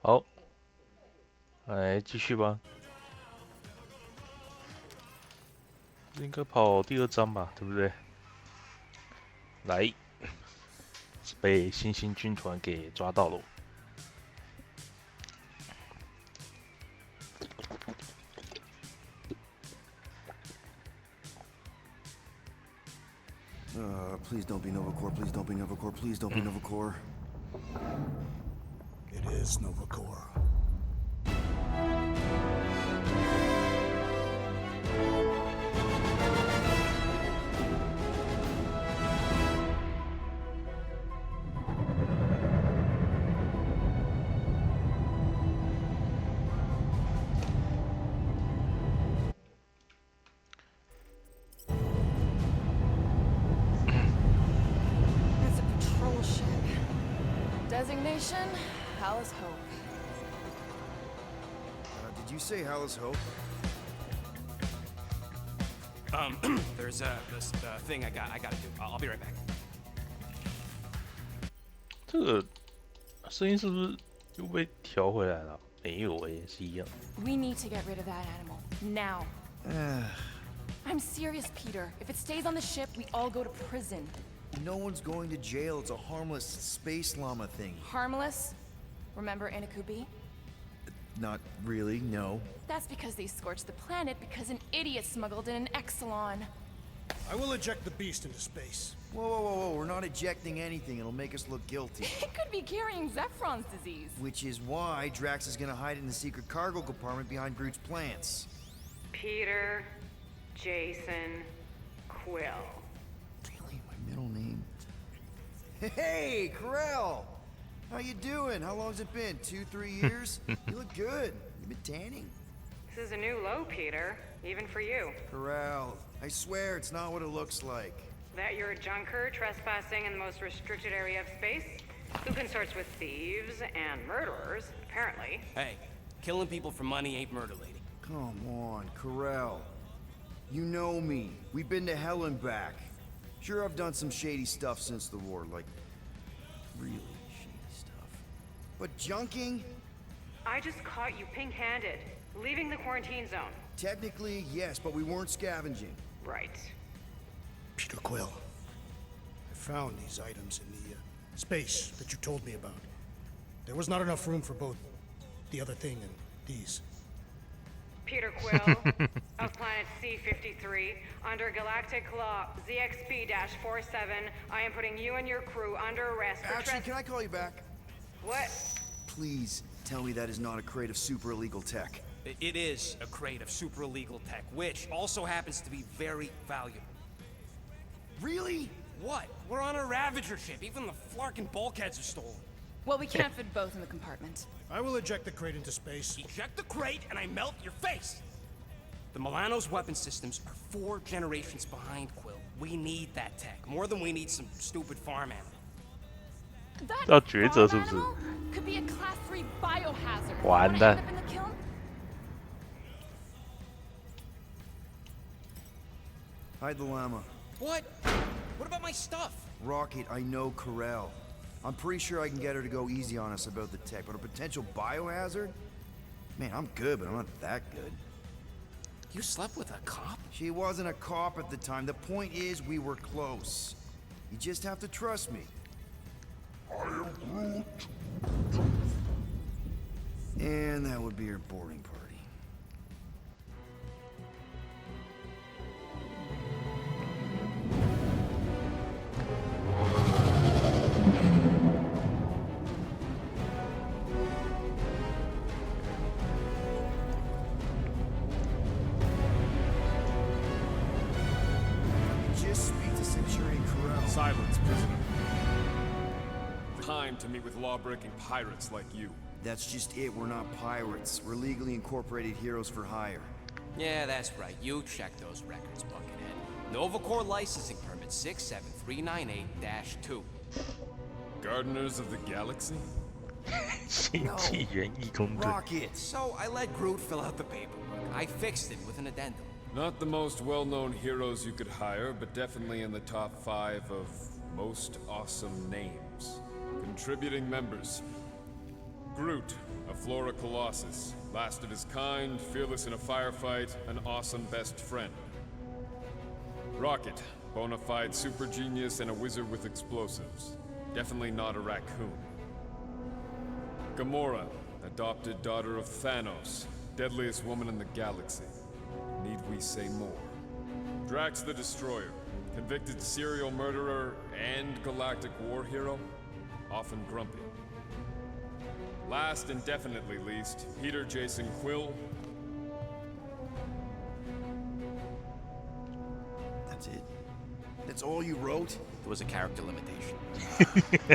好，来继续吧。应该跑第二章吧，对不对？来，被新兴军团给抓到了。Please don't be Novacore. Please don't be Novacore. Please don't be Novacore. It is Novacore. It's a patrol ship. Designation, Alice Hope. Did you say Hallis Hope? There's this thing I gotta do. I'll be right back. 这个声音是不是又被调回来了？没有诶，是一样。We need to get rid of that animal. Now. I'm serious, Peter. If it stays on the ship, we all go to prison. No one's going to jail. It's a harmless space llama thing. Harmless? Remember Inakubi? Not really, no. That's because they scorched the planet because an idiot smuggled in an Exelon. I will eject the beast into space. Whoa. We're not ejecting anything. It'll make us look guilty. It could be carrying Zephron's disease. Which is why Drax is gonna hide in the secret cargo compartment behind Groot's plants. Peter, Jason, Quill. Really? My middle name? Hey, Corell! How you doing? How long's it been? 2-3 years? You look good. You been tanning? This is a new low, Peter, even for you. Corell, I swear it's not what it looks like. That you're a junker trespassing in the most restricted area of space, who consorts with thieves and murderers, apparently. Hey, killing people for money ain't murder, lady. Come on, Corell. You know me. We've been to hell and back. Sure, I've done some shady stuff since the war, like really shady stuff. But junking? I just caught you pink-handed, leaving the quarantine zone. Technically, yes, but we weren't scavenging. Right. Peter Quill. I found these items in the space that you told me about. There was not enough room for both the other thing and these. Peter Quill, of planet C-53, under Galactic Law ZXP-47, I am putting you and your crew under arrest for Actually, can I call you back? What? Please tell me that is not a crate of super illegal tech. It is a crate of super illegal tech, which also happens to be very valuable. Really? What? We're on a Ravager ship. Even the flarkin' bulkheads are stolen. Well, we can't fit both in the compartment. I will eject the crate into space. Eject the crate and I melt your face! The Milano's weapon systems are 4 generations behind, Quill. We need that tech, more than we need some stupid farm animal. That 要抉择 farm 是不是？ animal could be a class 3 biohazard. 完 Wanna 蛋 end up in the kiln? Hide the llama. What? What about my stuff? Rocket, I know Corell. I'm pretty sure I can get her to go easy on us about the tech, but a potential biohazard? Man, I'm good, but I'm not that good. You slept with a cop? She wasn't a cop at the time. The point is, we were close. You just have to trust me. And that would be her boarding party. Just speak to Centurion Corell. Silence, prisoner. Time to meet with law-breaking pirates like you. That's just it. We're not pirates. We're legally incorporated heroes for hire. Yeah, that's right. You check those records, Buckethead. Novacore licensing permit 67398-2. Gardeners of the Galaxy? 星际园艺工队。 Rocket! So I let Groot fill out the paperwork. I fixed it with an addendum. Not the most well-known heroes you could hire, but definitely in the top 5 of most awesome names. Contributing members. Groot, a Flora Colossus. Last of his kind, fearless in a firefight, an awesome best friend. Rocket, bona fide super genius and a wizard with explosives. Definitely not a raccoon. Gamora, adopted daughter of Thanos, deadliest woman in the galaxy. Need we say more? Drax the Destroyer, convicted serial murderer and galactic war hero, often grumpy. Last and definitely least, Peter Jason Quill. That's it? That's all you wrote? It was a character limitation.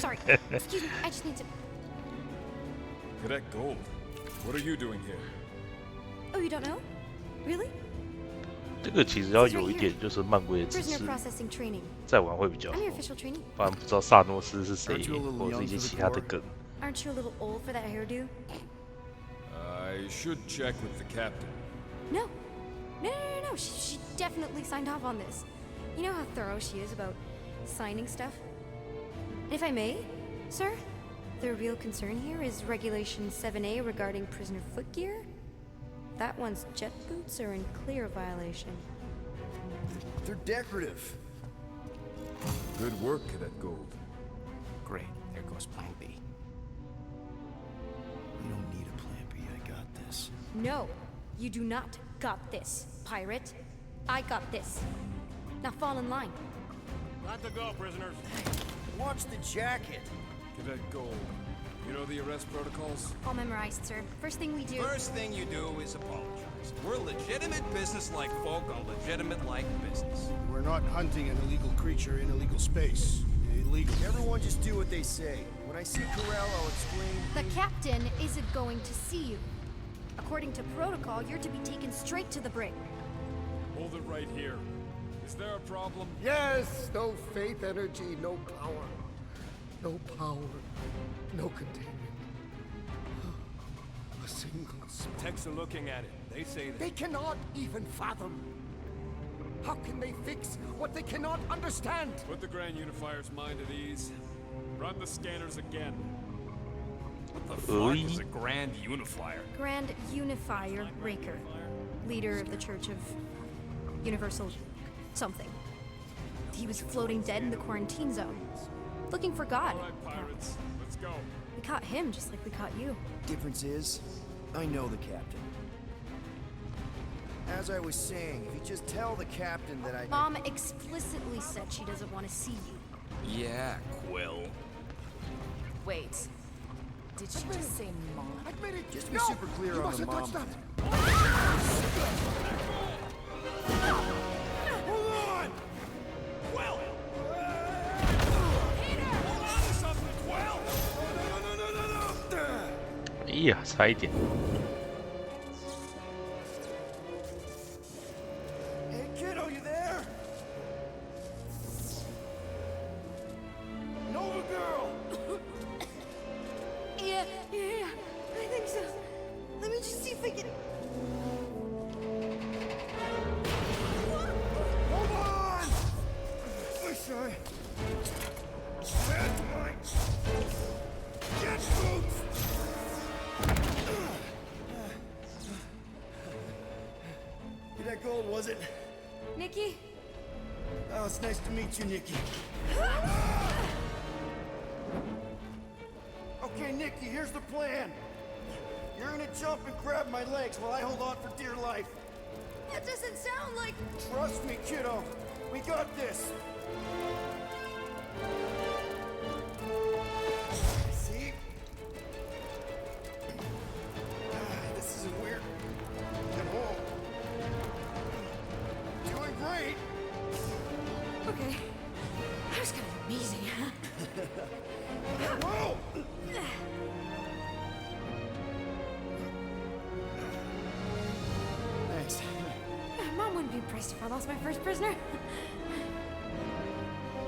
Sorry, excuse me, I just need to... Cadet Gold, what are you doing here? Oh, you don't know? Really? 这个其实要有一点就是漫威的知 Prisoner 识， processing training. 再玩会比较好 I'm。your official trainee. 不然不知道萨诺斯是谁 Aren't you a little， 或者是一些 young for the 其他的 core？ 梗。 Aren't you a little old for that hairdo? I should check with the captain. No. No. She definitely signed off on this. You know how thorough she is about signing stuff? And if I may, sir, the real concern here is Regulation 7A regarding prisoner footgear. That one's jet boots are in clear violation. They're decorative. Good work, Cadet Gold. Great, there goes Plan B. You don't need a plan B. I got this. No, you do not got this, pirate. I got this. Now fall in line. Got to go, prisoners. Watch the jacket. Cadet Gold, you know the arrest protocols? All memorized, sir. First thing we do... First thing you do is apologize. We're legitimate business-like folk on legitimate-like business. We're not hunting an illegal creature in illegal space. Illegal. Everyone just do what they say. When I see Corell, I'll explain. The captain isn't going to see you. According to protocol, you're to be taken straight to the brig. Hold it right here. Is there a problem? Yes, no faith energy, no power. No power, no containment. A single spark. Techs are looking at it. They say that. They cannot even fathom. How can they fix what they cannot understand? Put the Grand Unifier's mind at ease. Run the scanners again. What the fuck is a Grand Unifier? Grand Unifier Raker, leader of the Church of Universal something. He was floating dead in the quarantine zone, looking for God. All right, pirates, let's go. We caught him just like we caught you. Difference is, I know the captain. As I was saying, if you just tell the captain that I... Mom explicitly said she doesn't want to see you. Yeah, Quill. Wait. Did she just say mom? Admit it. Just to be No, super clear you on the mustn't mom touch thing. Hold on! Quill! Hold on to something, Quill! No! 哎呀，差一点。 Hey, kiddo, you there? Nova girl! Yeah, I think so. Let me just see if I can... Hold on! Wish I had my jet boots! Get that gold, was it? Nikki? Oh, it's nice to meet you, Nikki. Okay, Nikki, here's the plan. You're gonna jump and grab my legs while I hold on for dear life. That doesn't sound like... Trust me, kiddo. We got this. See? This isn't weird. Get home. Doing great. Okay. That was kind of amazing. Whoa! Thanks. Mom wouldn't be impressed if I lost my first prisoner.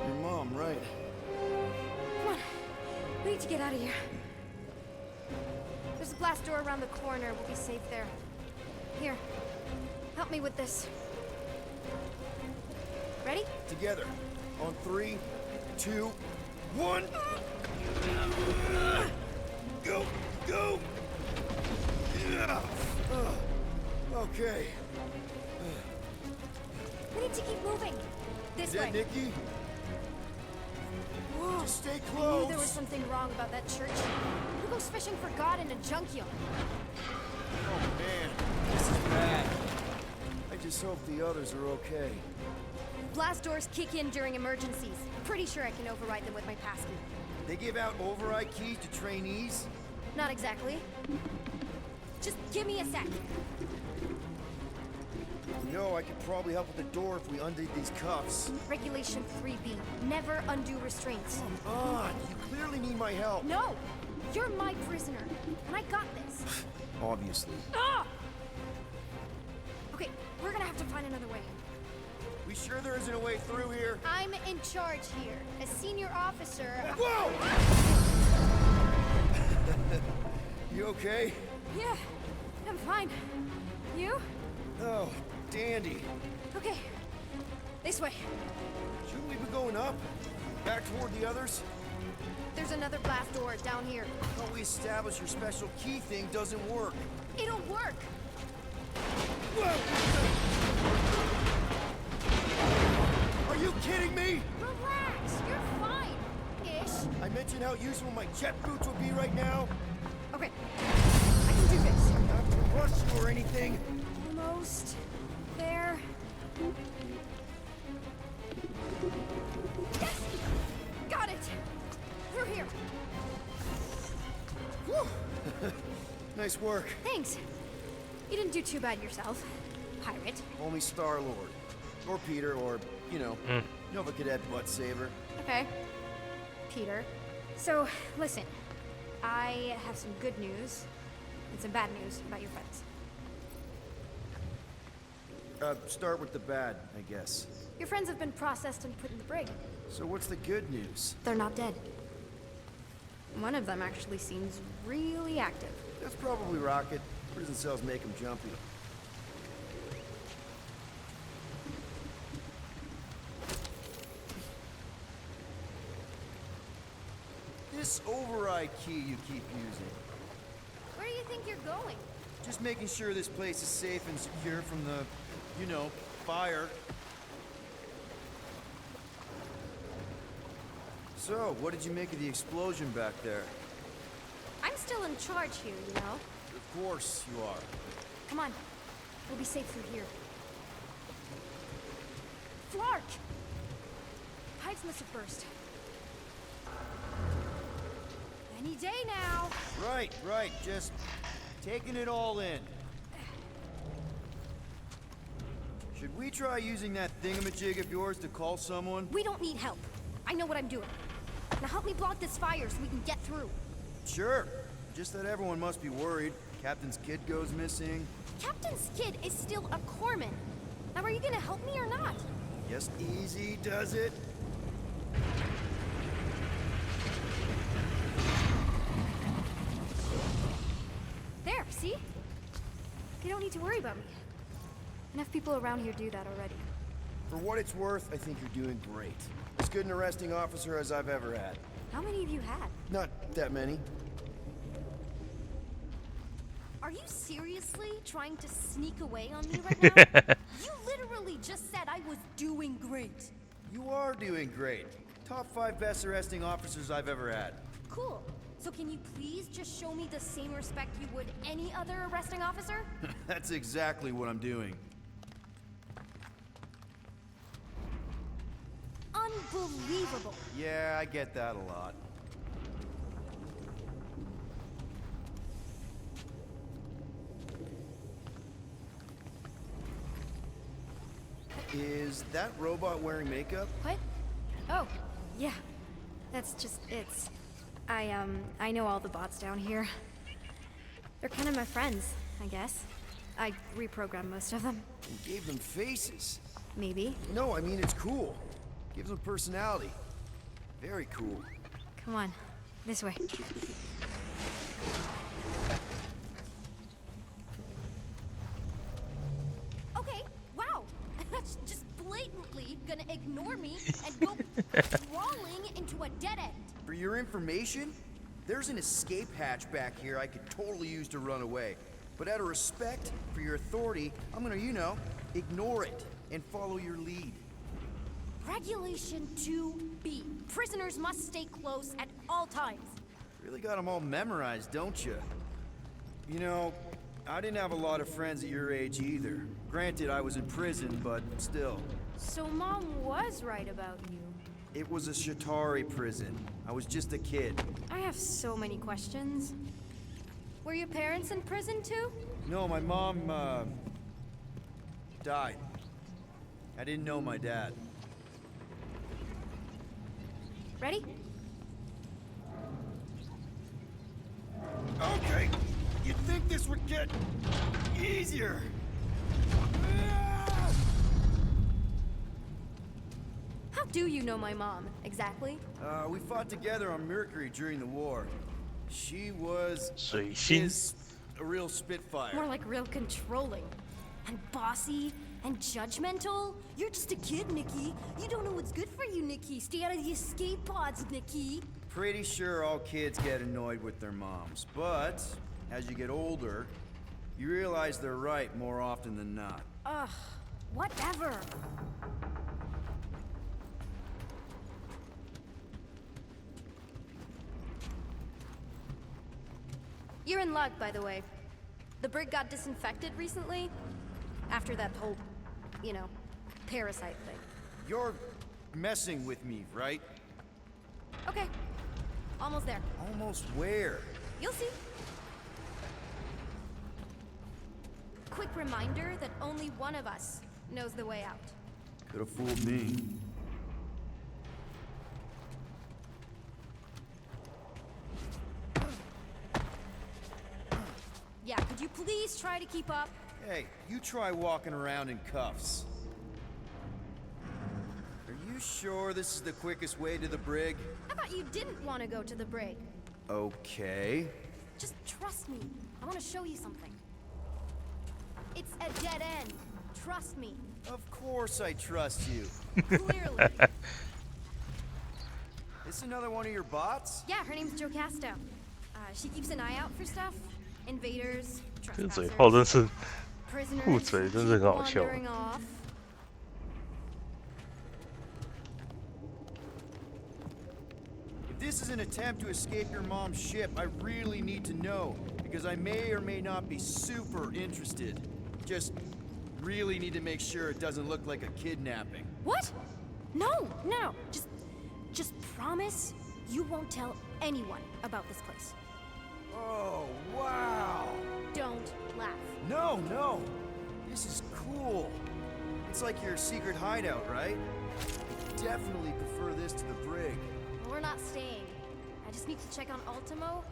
Your mom, right? Come on. We need to get out of here. There's a blast door around the corner. We'll be safe there. Here. Help me with this. Ready? Together. On 3, 2, 1. Go! Go! Okay. We need to keep moving. This Is way. that Nikki? Whoa. Just stay I close. knew there was something wrong about that church. Who goes fishing for God in a junkyard? Oh man, this is bad. I just hope the others are okay. Blast doors kick in during emergencies. Pretty sure I can override them with my passkey. They give out override keys to trainees? Not exactly. Just give me a sec. You know, I could probably help with the door if we undid these cuffs. Regulation 3B. Never undo restraints. Come on, you clearly need my help. No! You're my prisoner, and I got this. Obviously. Ah! Okay, we're gonna have to find another way. We sure there isn't a way through here? I'm in charge here. As senior officer... Whoa! You okay? Yeah, I'm fine. You? Oh, dandy. Okay. This way. Shouldn't we be going up? Back toward the others? There's another blast door down here. Thought we established your special key thing doesn't work. It'll work. Are you kidding me? Relax. You're fine. Ish. I mentioned how useful my jet boots would be right now. Okay. I can do this. Not to rush you or anything. Almost there. Yes! Got it! Through here. Whew. Nice work. Thanks. You didn't do too bad yourself, pirate. Call me Star-Lord. Or Peter, or, you know, Nova Cadet Butt Saber. Okay. Peter. So, listen. I have some good news and some bad news about your friends. Start with the bad, I guess. Your friends have been processed and put in the brig. So what's the good news? They're not dead. One of them actually seems really active. That's probably Rocket. Prison cells make him jumpy. This override key you keep using. Where do you think you're going? Just making sure this place is safe and secure from the, you know, fire. So, what did you make of the explosion back there? I'm still in charge here, you know? Of course you are. Come on. We'll be safe through here. Flark! Pipes must have burst. Any day now. Right. Just taking it all in. Should we try using that thingamajig of yours to call someone? We don't need help. I know what I'm doing. Now help me block this fire so we can get through. Sure. Just that everyone must be worried. Captain's kid goes missing. Captain's kid is still a corpsman. Now are you gonna help me or not? Just easy does it. There, see? You don't need to worry about me. Enough people around here do that already. For what it's worth, I think you're doing great. As good an arresting officer as I've ever had. How many have you had? Not that many. Are you seriously trying to sneak away on me right now? You literally just said I was doing great. You are doing great. Top 5 best arresting officers I've ever had. Cool. So can you please just show me the same respect you would any other arresting officer? That's exactly what I'm doing. Unbelievable. Yeah, I get that a lot. Is that robot wearing makeup? What? Oh, yeah. That's just it's. I know all the bots down here. They're kind of my friends, I guess. I reprogrammed most of them. And gave them faces. Maybe. No, I mean it's cool. Gives them personality. Very cool. Come on, this way. Okay, wow. That's just blatantly gonna ignore me and go crawling into a dead end. For your information, there's an escape hatch back here I could totally use to run away. But out of respect for your authority, I'm gonna, you know, ignore it and follow your lead. Regulation 2B. Prisoners must stay close at all times. Really got them all memorized, don't you? You know, I didn't have a lot of friends at your age either. Granted, I was in prison, but still. So Mom was right about you. It was a Shatari prison. I was just a kid. I have so many questions. Were your parents in prison too? No, my mom, died. I didn't know my dad. Ready? Okay, you'd think this would get easier. How do you know my mom, exactly? We fought together on Mercury during the war. She was... 水星 is a real spitfire. More like real controlling. And bossy and judgmental. You're just a kid, Nikki. You don't know what's good for you, Nikki. Stay out of the escape pods, Nikki. Pretty sure all kids get annoyed with their moms, but as you get older, you realize they're right more often than not. Ugh, whatever. You're in luck, by the way. The brig got disinfected recently. After that whole, you know, parasite thing. You're messing with me, right? Okay. Almost there. Almost where? You'll see. Quick reminder that only one of us knows the way out. Could have fooled me. Yeah, could you please try to keep up? Hey, you try walking around in cuffs. Are you sure this is the quickest way to the brig? I thought you didn't want to go to the brig. Okay. Just trust me. I want to show you something. It's a dead end. Trust me. Of course I trust you. Clearly. This another one of your bots? Yeah, her name's Jocasto. She keeps an eye out for stuff. Invaders, 这个嘴 trespassers, 炮真是 prisoners 护嘴， who 真是 keep 很好笑。 wandering off. If this is an attempt to escape your mom's ship, I really need to know, because I may or may not be super interested. Just really need to make sure it doesn't look like a kidnapping. What? No, no. Just promise you won't tell anyone about this place. Oh, wow! Don't laugh. No, no! This is cool. It's like your secret hideout, right? I definitely prefer this to the brig. We're not staying. I just need to check on Ultimo.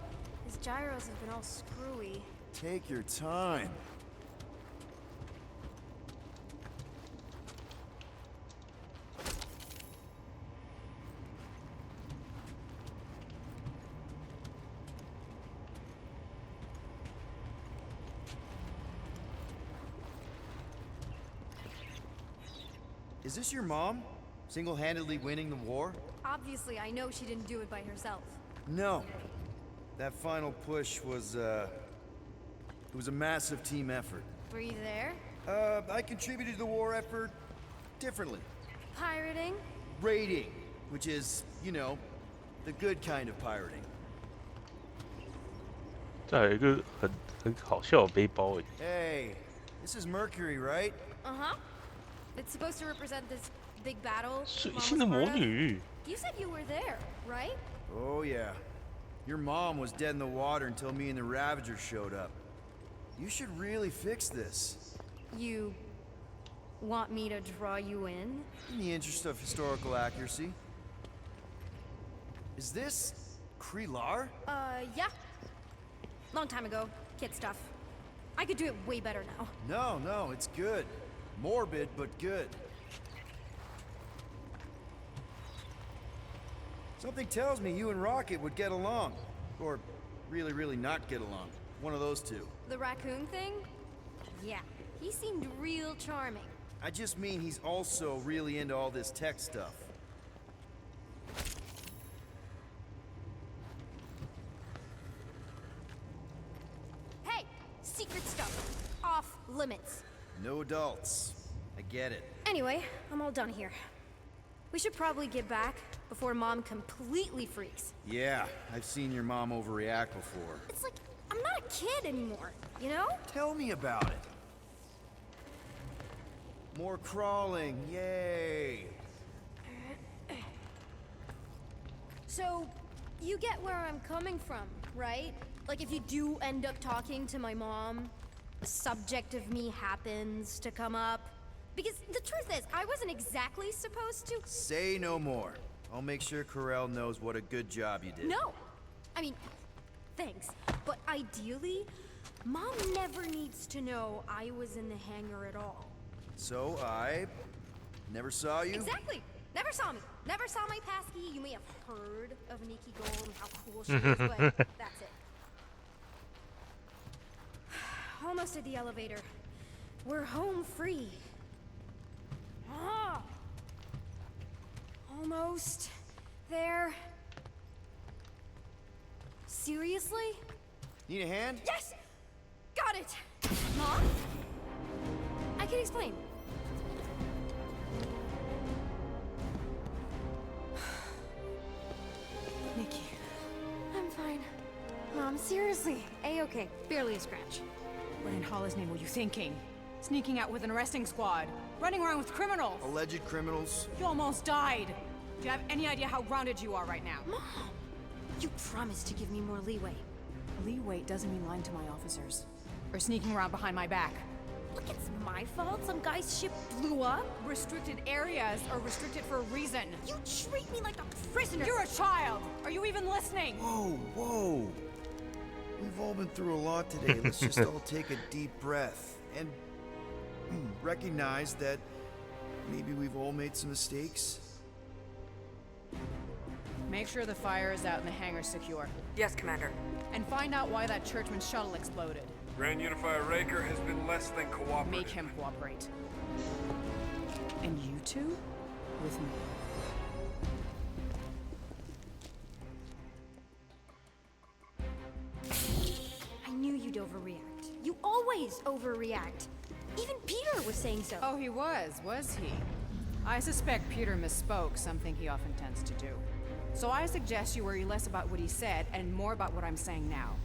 His gyros have been all screwy. Take your time. Is this your mom? Single-handedly winning the war? Obviously, I know she didn't do it by herself. No. That final push was, it was a massive team effort. Were you there? I contributed to the war effort differently. Pirating? Raiding, which is, you know, the good kind of pirating. 这还有一个很好笑的背包诶， Hey, this is Mercury, right? Uh-huh. It's supposed to represent this big battle. 水 Mom 星 was 的魔 part of. 女。 You said you were there, right? Oh, yeah. Your mom was dead in the water until me and the Ravager showed up. You should really fix this. You want me to draw you in? In the interest of historical accuracy. Is this Krelar? Yeah. Long time ago. Kid stuff. I could do it way better now. No, no, it's good. Morbid, but good. Something tells me you and Rocket would get along. Or really, really not get along. One of those two. The raccoon thing? Yeah. He seemed real charming. I just mean he's also really into all this tech stuff. Hey! secret stuff off limits. No adults. I get it. Anyway, I'm all done here. We should probably get back before Mom completely freaks. Yeah, I've seen your mom overreact before. It's like, I'm not a kid anymore, you know? Tell me about it. More crawling, yay! So, you get where I'm coming from, right? Like if you do end up talking to my mom, the subject of me happens to come up. Because the truth is, I wasn't exactly supposed to. Say no more. I'll make sure Corell knows what a good job you did. No! I mean, thanks. But ideally, Mom never needs to know I was in the hangar at all. So I never saw you? Exactly! Never saw me. Never saw my passkey. You may have heard of Nikki Gold and how cool she is, but that's it. Almost at the elevator. We're home free. Ah! Almost there. Seriously? Need a hand? Yes! Got it! Mom? I can explain. Nikki. I'm fine. Mom, seriously. A-okay. Barely a scratch. What in Hollis' name were you thinking? Sneaking out with an arresting squad. Running around with criminals. Alleged criminals? You almost died. Do you have any idea how grounded you are right now? Mom! You promised to give me more leeway. Leeway doesn't mean lying to my officers. Or sneaking around behind my back. Look, it's my fault some guy's ship blew up. Restricted areas are restricted for a reason. You treat me like a prisoner. You're a child! Are you even listening? Whoa, whoa. We've all been through a lot today. Let's just all take a deep breath and recognize that maybe we've all made some mistakes. Make sure the fire is out and the hangar's secure. Yes, Commander. And find out why that churchman's shuttle exploded. Grand Unifier Raker has been less than cooperative. Make him cooperate. And you two? With me. I knew you'd overreact. You always overreact. Even Peter was saying so. Oh, he was he? I suspect Peter misspoke, something he often tends to do. So I suggest you worry less about what he said and more about what I'm saying now.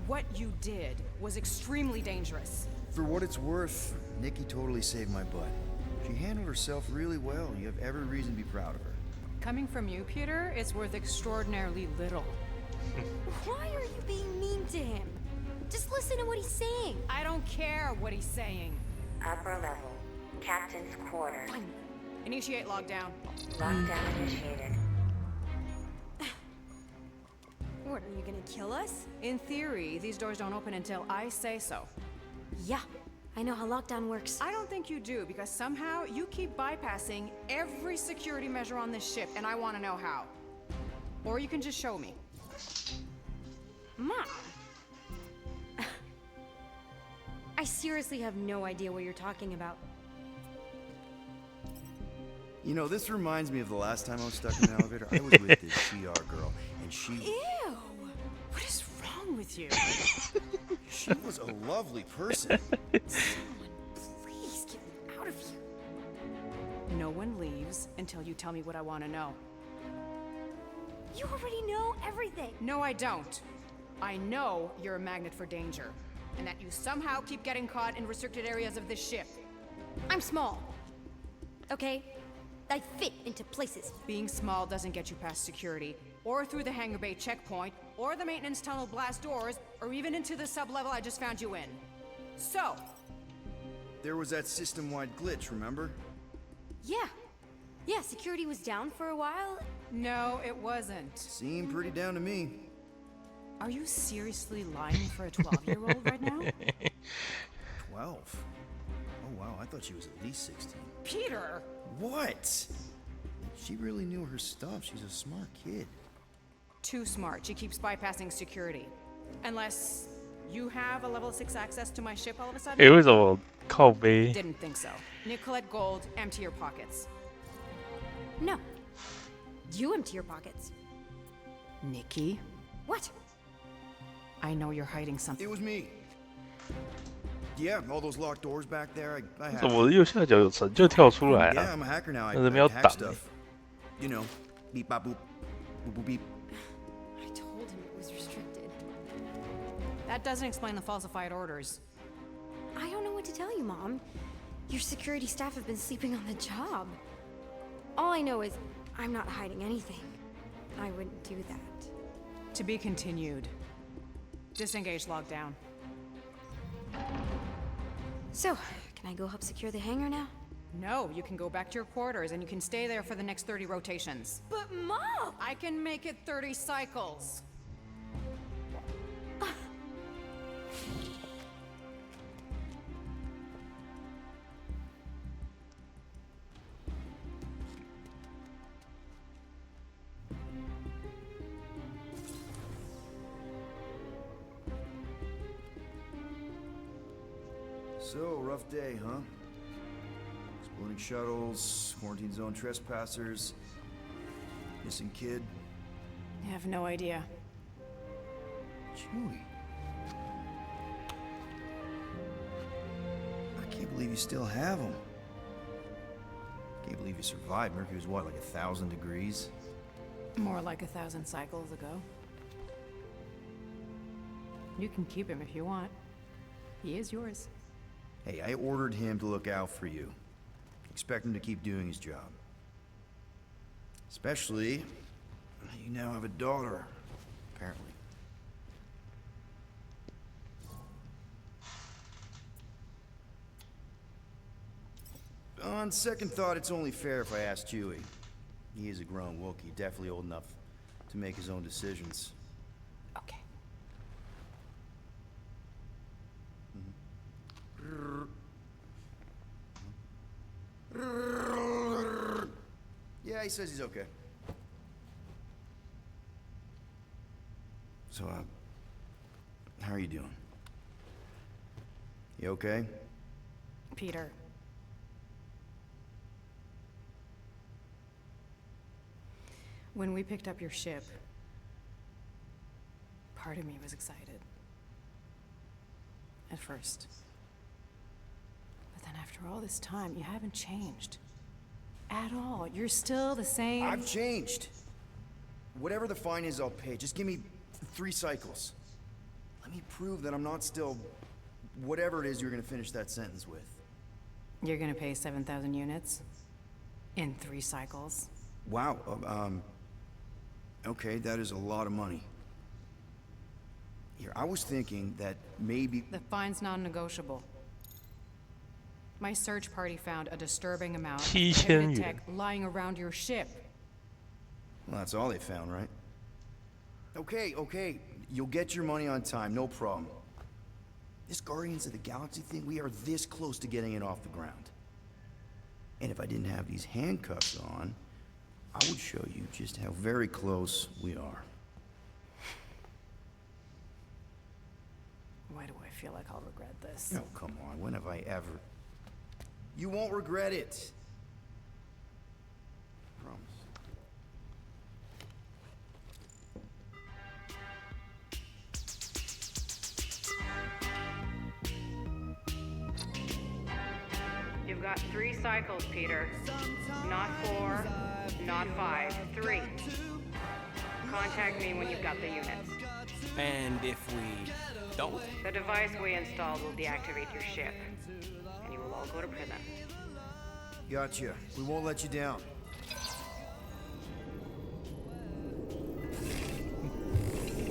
What you did was extremely dangerous. For what it's worth, Nikki totally saved my butt. She handled herself really well. You have every reason to be proud of her. Coming from you, Peter, it's worth extraordinarily little. Why are you being mean to him? Just listen to what he's saying. I don't care what he's saying. Upper level. Captain's quarters. Initiate lockdown. Lockdown initiated. What, are you gonna kill us? In theory, these doors don't open until I say so. Yeah, I know how lockdown works. I don't think you do, because somehow you keep bypassing every security measure on this ship, and I want to know how. Or you can just show me. Mom! I seriously have no idea what you're talking about. You know, this reminds me of the last time I was stuck in an elevator. I was with this CR girl, and she... Ew! What is wrong with you? She was a lovely person. Someone, please get me out of here. No one leaves until you tell me what I want to know. You already know everything. No, I don't. I know you're a magnet for danger, and that you somehow keep getting caught in restricted areas of this ship. I'm small. Okay? I fit into places. Being small doesn't get you past security, or through the hangar bay checkpoint, or the maintenance tunnel blast doors, or even into the sub-level I just found you in. So, There was that system-wide glitch, remember? Yeah. Yeah, security was down for a while. no, it wasn't. Seemed pretty down to me. Are you seriously lying for a 12-year-old right now? 12? Oh wow, I thought she was at least 16. Peter! What? She really knew her stuff. She's a smart kid. Too smart. She keeps bypassing security. Unless you have a level 6 access to my ship all of a sudden? 诶，为什么靠背？ Didn't think so. Nicolette Gold, empty your pockets. No. You empty your pockets. Nikki, What? I know you're hiding something. It was me. Yeah, all those locked doors back there. I 怎 have. 么我的右下角有成就跳出来 Yeah, 啊？ I'm a hacker now. I 那人要 hack 挡 stuff. You know, beep bop boop, boop boop beep. I told him it was restricted. That doesn't explain the falsified orders. I don't know what to tell you, Mom. Your security staff have been sleeping on the job. All I know is I'm not hiding anything. I wouldn't do that. To be continued. Disengage lockdown. So, can I go help secure the hangar now? No, you can go back to your quarters and you can stay there for the next 30 rotations. But Mom! I can make it 30 cycles. So, rough day, huh? Exploding shuttles, quarantine zone trespassers, missing kid. I have no idea. Chewie. I can't believe you still have him. Can't believe you survived. Mercury was what, like 1,000 degrees? More like 1,000 cycles ago. You can keep him if you want. He is yours. Hey, I ordered him to look out for you. Expect him to keep doing his job. Especially, you now have a daughter, apparently. On second thought, it's only fair if I ask Chewie. He is a grown Wookiee, definitely old enough to make his own decisions. Okay. Yeah, he says he's okay. So, how are you doing? You okay? Peter. When we picked up your ship, part of me was excited. At first. But then after all this time, you haven't changed. At all. You're still the same. I've changed. Whatever the fine is, I'll pay. Just give me 3 cycles. Let me prove that I'm not still... whatever it is you're gonna finish that sentence with. You're gonna pay 7,000 units? In 3 cycles? Wow, okay, that is a lot of money. Here, I was thinking that maybe... The fine's non-negotiable. My search party found a disturbing amount of 7,000 prohibited元 tech lying around your ship. Well, that's all they found, right? Okay, you'll get your money on time, no problem. This Guardians of the Galaxy thing, we are this close to getting it off the ground. And if I didn't have these handcuffs on, I would show you just how very close we are. Why do I feel like I'll regret this? Oh, come on, when have I ever... You won't regret it. Promise. You've got 3 cycles, Peter. Not 4, not 5, 3. Contact me when you've got the units. And if we don't? The device we installed will deactivate your ship, and you will all go to prison. Gotcha. We won't let you down.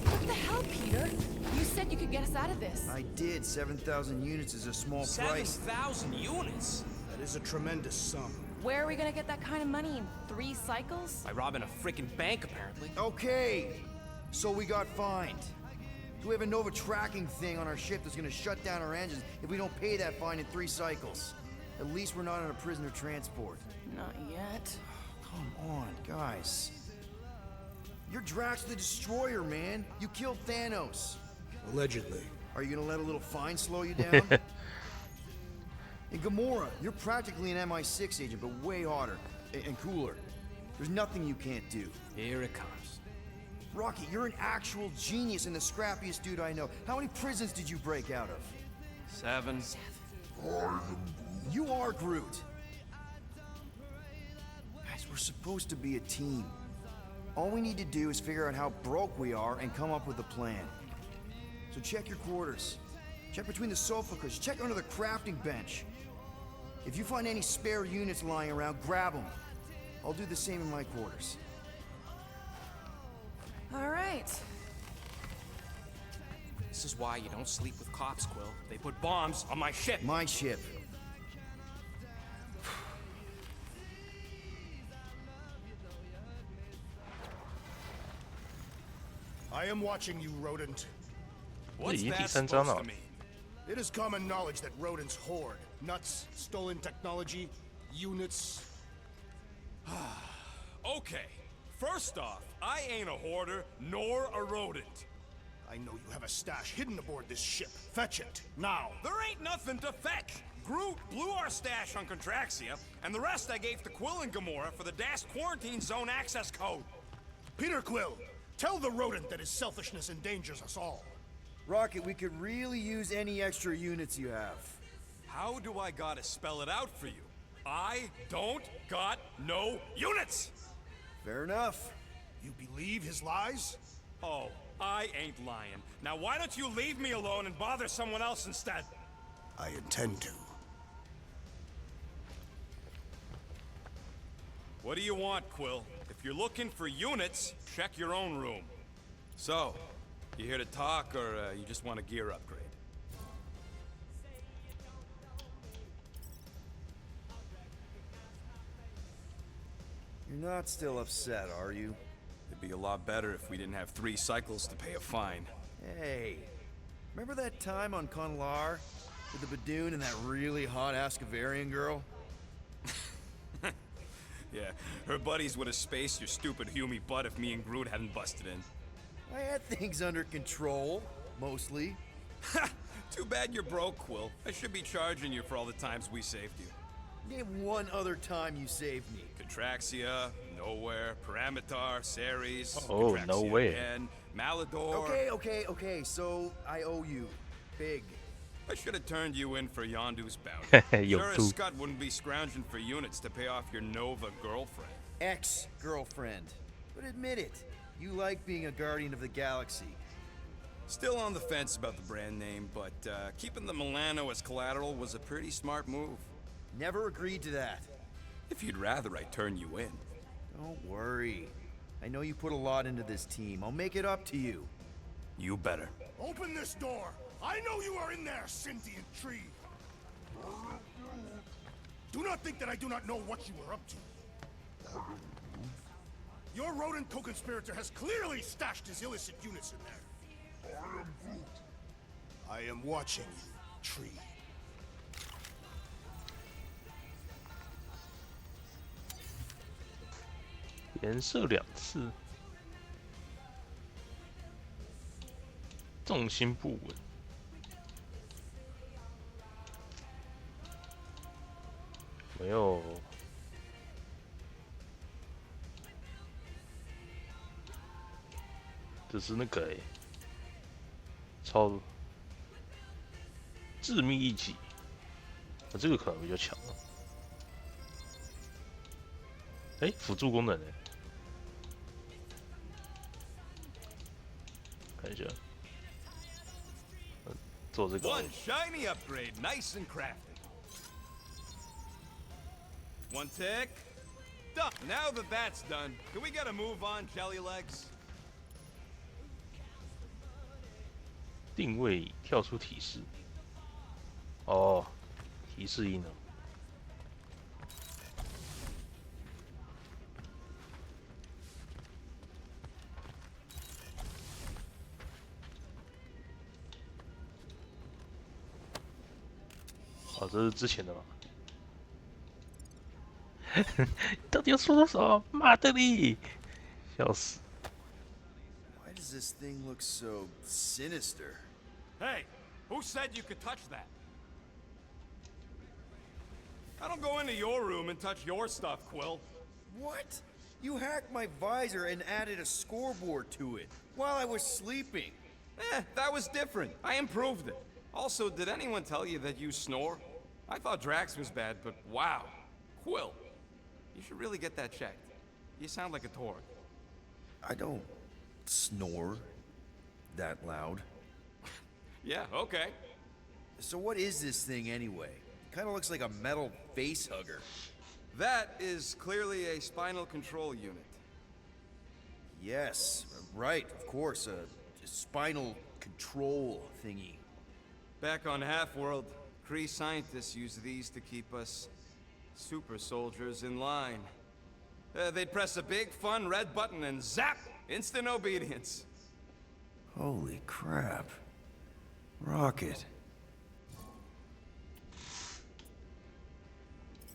What the hell, Peter? You said you could get us out of this. I did. 7,000 units is a small price. 7,000 units? That is a tremendous sum. Where are we gonna get that kind of money in 3 cycles? By robbing a freaking bank, apparently. Okay, so we got fined. We have a Nova tracking thing on our ship that's gonna shut down our engines if we don't pay that fine in 3 cycles. At least we're not on a prisoner transport. Not yet. Come on, guys. You're Drax the Destroyer, man. You killed Thanos. Allegedly. Are you gonna let a little fine slow you down? And Gamora, you're practically an MI6 agent, but way hotter and cooler. There's nothing you can't do. Here it comes. Rocky, you're an actual genius and the scrappiest dude I know. How many prisons did you break out of? 7. You are Groot. Guys, we're supposed to be a team. All we need to do is figure out how broke we are and come up with a plan. So check your quarters. Check between the sofa cushions. Check under the crafting bench. If you find any spare units lying around, grab them. I'll do the same in my quarters. All right. This is why you don't sleep with cops, Quill. They put bombs on my ship. My ship. I am watching you, rodent. What's 这已经第 that 3章 supposed 了 to。mean? It is common knowledge that rodents hoard nuts, stolen technology, units. Okay. First off, I ain't a hoarder nor a rodent. I know you have a stash hidden aboard this ship. Fetch it, now. There ain't nothing to fetch. Groot blew our stash on Contraxia, and the rest I gave to Quill and Gamora for the DAS quarantine zone access code. Peter Quill, tell the rodent that his selfishness endangers us all. Rocket, we could really use any extra units you have. How do I gotta spell it out for you? I don't got no units! Fair enough. You believe his lies? Oh, I ain't lying. Now why don't you leave me alone and bother someone else instead? I intend to. What do you want, Quill? If you're looking for units, check your own room. So, you here to talk, or you just want a gear upgrade? You're not still upset, are you? It'd be a lot better if we didn't have 3 cycles to pay a fine. Hey, remember that time on Conlar with the Badoon and that really hot Ascavarian girl? Yeah, her buddies would have spaced your stupid Humy butt if me and Groot hadn't busted in. I had things under control, mostly. Ha! Too bad you're broke, Quill. I should be charging you for all the times we saved you. Name one other time you saved me. Contraxia, Nowhere, Paramitar, Ceres, Oh, Contraxia no way. again, Malador. Okay, so I owe you. Big. I should have turned you in for Yondu's bounty. Yo, Sure too. as Scott wouldn't be scrounging for units to pay off your Nova girlfriend. Ex-girlfriend. But admit it, you like being a guardian of the galaxy. Still on the fence about the brand name, but keeping the Milano as collateral was a pretty smart move. Never agreed to that. If you'd rather I turn you in. Don't worry. I know you put a lot into this team. I'll make it up to you. You better. Open this door! I know you are in there, sentient tree! Do not think that I do not know what you are up to. Your rodent co-conspirator has clearly stashed his illicit units in there. I am watching you, tree.连射2次，重心不稳。没有，这是那个超致命一击，这个可能比较强哦。辅助功能呢？看一下，做这个。 One shiny upgrade, nice and crafted. One tick. Done. Now that that's done, can we get a move on, Jelly Legs? 定位跳出提示。哦，提示音哦。哦，这是之前的吗？到底要说什么？妈的你！笑死！ Why does this thing look so sinister? Hey, who said you could touch that? I don't go into your room and touch your stuff, Quill. What? You hacked my visor and added a scoreboard to it while I was sleeping. That was different. I improved it. Also, did anyone tell you that you snore? I thought Drax was bad, but wow. Quill, you should really get that checked. You sound like a Torg. I don't snore that loud. Yeah, okay. So what is this thing anyway? Kind of looks like a metal face hugger. That is clearly a spinal control unit. Yes, right, of course, a spinal control thingy. Back on Half-World, Kree scientists use these to keep us super soldiers in line. They'd press a big, fun red button and zap! Instant obedience. Holy crap. Rocket.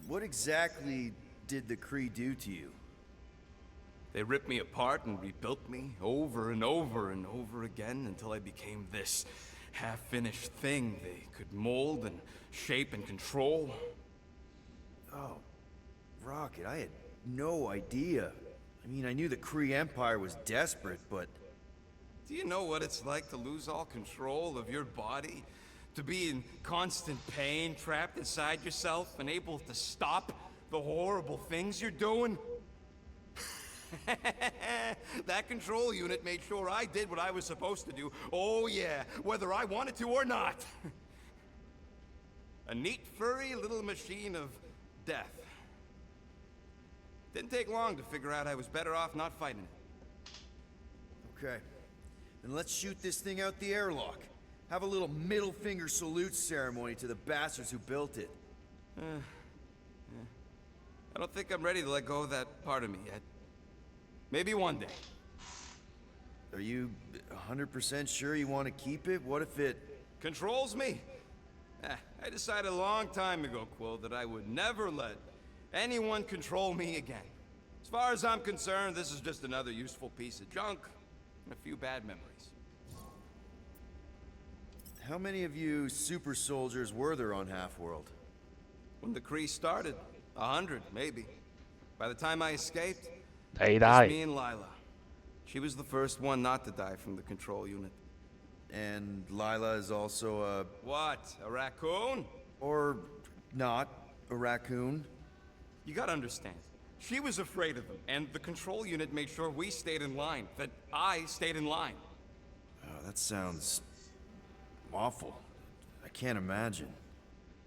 What exactly did the Kree do to you? They ripped me apart and rebuilt me over and over and over again until I became this half-finished thing they could mold and shape and control. Oh, Rocket, I had no idea. I mean, I knew the Kree Empire was desperate, but... Do you know what it's like to lose all control of your body? To be in constant pain, trapped inside yourself, unable to stop the horrible things you're doing? That control unit made sure I did what I was supposed to do. Oh yeah, whether I wanted to or not. A neat, furry little machine of death. Didn't take long to figure out I was better off not fighting it. Okay. Then let's shoot this thing out the airlock. Have a little middle finger salute ceremony to the bastards who built it. I don't think I'm ready to let go of that part of me yet. Maybe one day. Are you 100% sure you want to keep it? What if it... Controls me? I decided a long time ago, Quill, that I would never let anyone control me again. As far as I'm concerned, this is just another useful piece of junk and a few bad memories. How many of you super soldiers were there on Half-World? When the Kree started, 100, maybe. By the time I escaped, They it was died. me and Lila. She was the first one not to die from the control unit. And Lila is also a... What? A raccoon? Or not a raccoon? You gotta understand. She was afraid of them, and the control unit made sure we stayed in line. That I stayed in line. Oh, that sounds... awful. I can't imagine.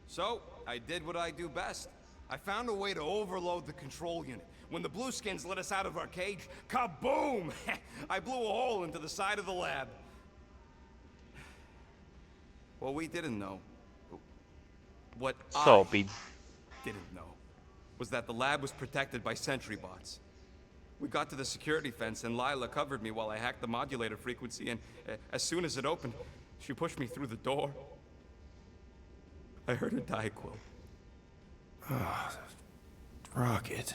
So, I did what I do best. I found a way to overload the control unit. When the Blueskins let us out of our cage, kaboom! I blew a hole into the side of the lab. What we didn't know, what So, I didn't know, was that the lab was protected by sentry bots. We got to the security fence and Lila covered me while I hacked the modulator frequency, and as soon as it opened, she pushed me through the door. I heard her die, Quill. Ah, Rocket.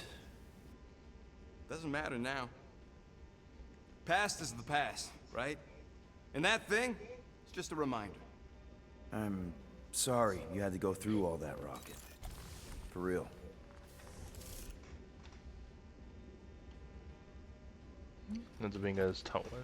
Doesn't matter now. Past is the past, right? And that thing, it's just a reminder. I'm sorry you had to go through all that, Rocket. For real.那这边应该是讨论。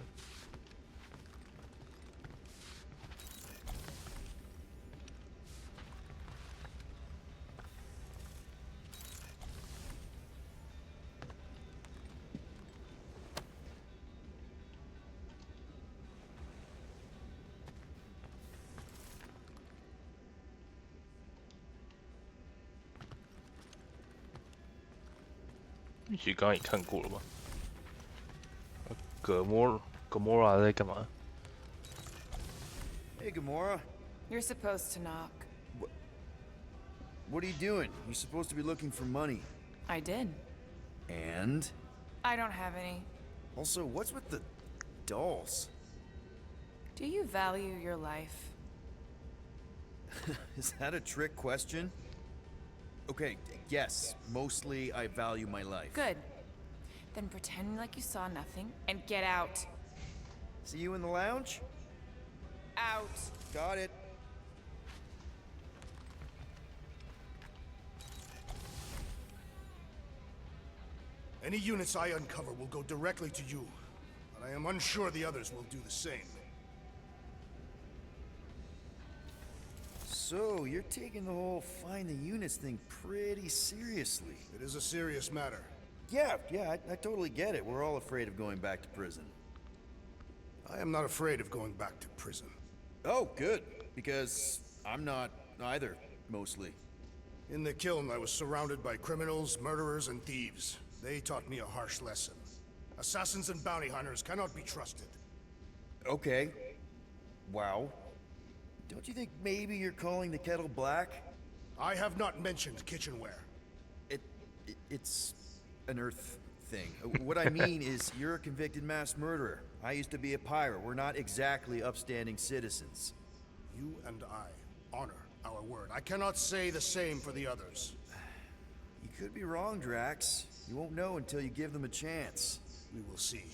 其实刚刚也看过了吧？Gamora在干嘛？ Hey, Gamora. You're supposed to knock. What are you doing? You're supposed to be looking for money. I did. And? I don't have any. Also, what's with the dolls? Do you value your life? Is that a trick question? Okay, yes, mostly I value my life. Good. Then pretend like you saw nothing and get out. See you in the lounge? Out. Got it. Any units I uncover will go directly to you, but I am unsure the others will do the same. So, you're taking the whole find the units thing pretty seriously. It is a serious matter. Yeah, I totally get it. We're all afraid of going back to prison. I am not afraid of going back to prison. Oh, good. Because I'm not either, mostly. In the kiln, I was surrounded by criminals, murderers, and thieves. They taught me a harsh lesson. Assassins and bounty hunters cannot be trusted. Okay. Wow. Don't you think maybe you're calling the kettle black? I have not mentioned kitchenware. It's an Earth thing. What I mean is, you're a convicted mass murderer. I used to be a pirate. We're not exactly upstanding citizens. You and I honor our word. I cannot say the same for the others. You could be wrong, Drax. You won't know until you give them a chance. We will see.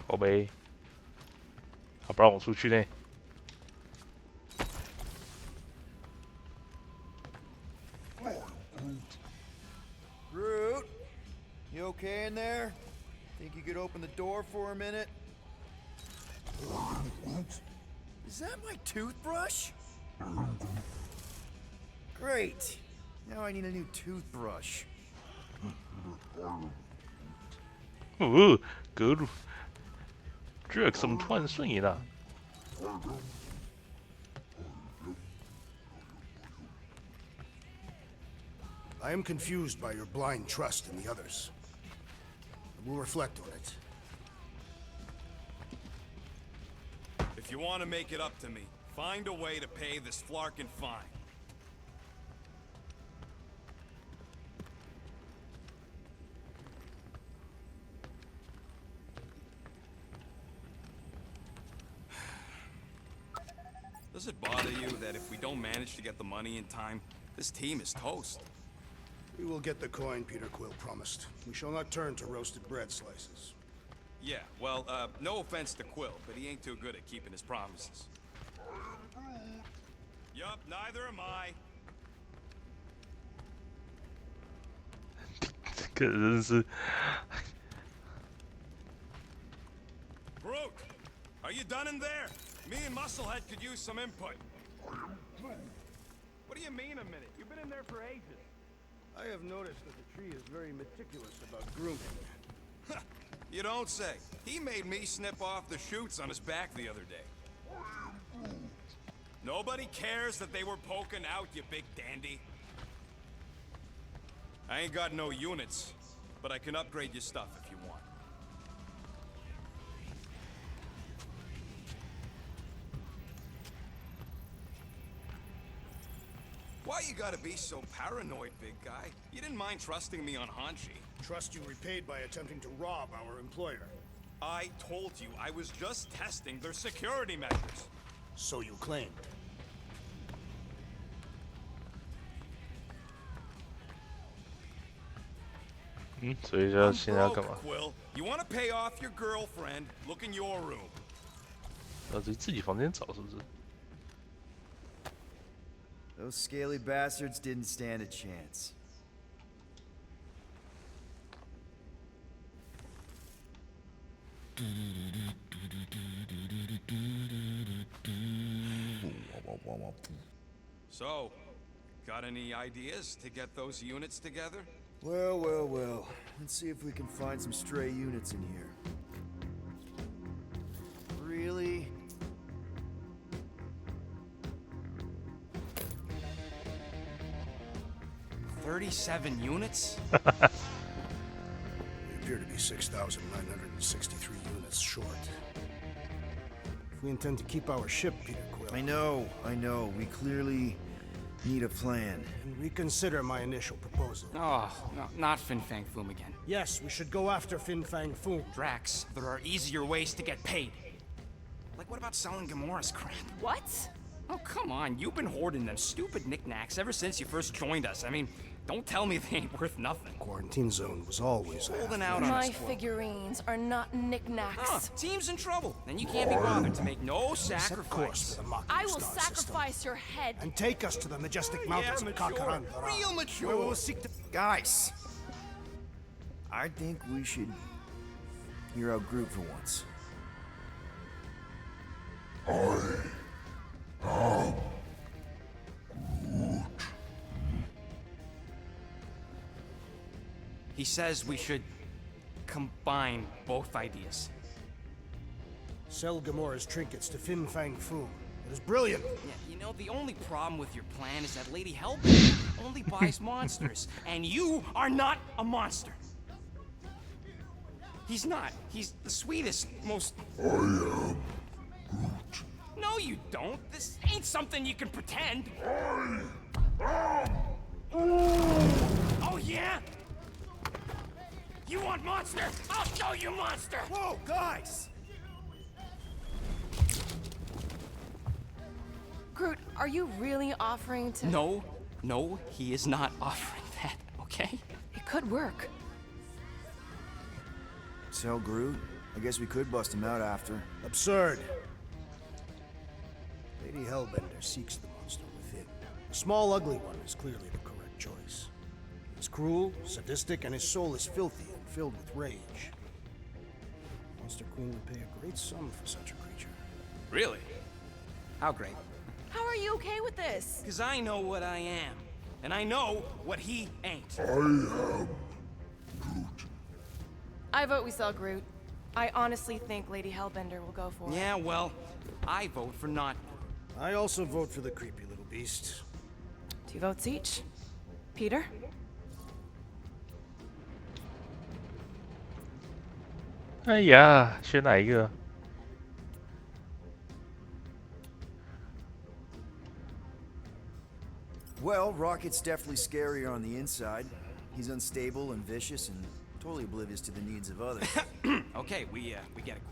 宝贝，他不让我出去呢。Groot, you okay in there? Think you could open the door for a minute? Is that my toothbrush? Great. Now I need a new toothbrush. 格鲁 ，Drax 怎么突然顺眼了？ I am confused by your blind trust in the others. We'll reflect on it. If you want to make it up to me, find a way to pay this flarkin' fine. Does it bother you that if we don't manage to get the money in time, this team is toast? We will get the coin Peter Quill promised. We shall not turn to roasted bread slices. Yeah, well, no offense to Quill, but he ain't too good at keeping his promises. Yup, neither am I. 这个真是 Groot, are you done in there? Me and Musclehead could use some input. What do you mean a minute? You've been in there for ages. I have noticed that the tree is very meticulous about grooming. You don't say. He made me snip off the shoots on his back the other day. Nobody cares that they were poking out, you big dandy. I ain't got no units, but I can upgrade your stuff if you want. Why you gotta be so paranoid, big guy? You didn't mind trusting me on Hanshi. Trust you repaid by attempting to rob our employer. I told you I was just testing their security measures. So you claimed.所以要现在要干嘛？ Quill, you want to pay off your girlfriend? Look in your room. 要自己房间找是不是？ Those scaly bastards didn't stand a chance. So, got any ideas to get those units together? Well. Let's see if we can find some stray units in here. Really? $37 units? We appear to be 6,963 units short. If we intend to keep our ship, Peter Quill... I know. We clearly need a plan. And reconsider my initial proposal. Oh, no, not Fin Fang Foom again. Yes, we should go after Fin Fang Foom. Drax, there are easier ways to get paid. Like, what about selling Gamora's crap? What? Oh, come on. You've been hoarding them stupid knickknacks ever since you first joined us. I mean, don't tell me they ain't worth nothing. Quarantine zone was always holding out on My us, Quill. figurines are not knickknacks. Huh, team's in trouble, and you can't be bothered to make no sacrifice. I will sacrifice your head. And take us to the majestic mountains of Kakaran. Real mature. Where we will seek to... Guys! I think we should hear out Groot for once. He says we should combine both ideas. Sell Gamora's trinkets to Fin Fang Foom. It is brilliant. Yeah, you know, the only problem with your plan is that Lady Hellbender only buys monsters, and you are not a monster. He's not. He's the sweetest, most... I am Groot. No, you don't. This ain't something you can pretend. Oh, yeah? You want monster? I'll show you monster! Whoa, guys! Groot, are you really offering to... No, he is not offering that, okay? It could work. Sell Groot? I guess we could bust him out after. Absurd. Lady Hellbender seeks the monster within. The small, ugly one is clearly the correct choice. He's cruel, sadistic, and his soul is filthy and filled with rage. Monster Queen would pay a great sum for such a creature. Really? How great? How are you okay with this? Because I know what I am. And I know what he ain't. I vote we sell Groot. I honestly think Lady Hellbender will go for it. Yeah, well, I vote for not. I also vote for the creepy little beast. 2 votes each. Peter?哎呀，选哪一个？ Well, Rocket's definitely scarier on the inside. He's unstable and vicious and totally oblivious to the needs of others. Okay, we get it.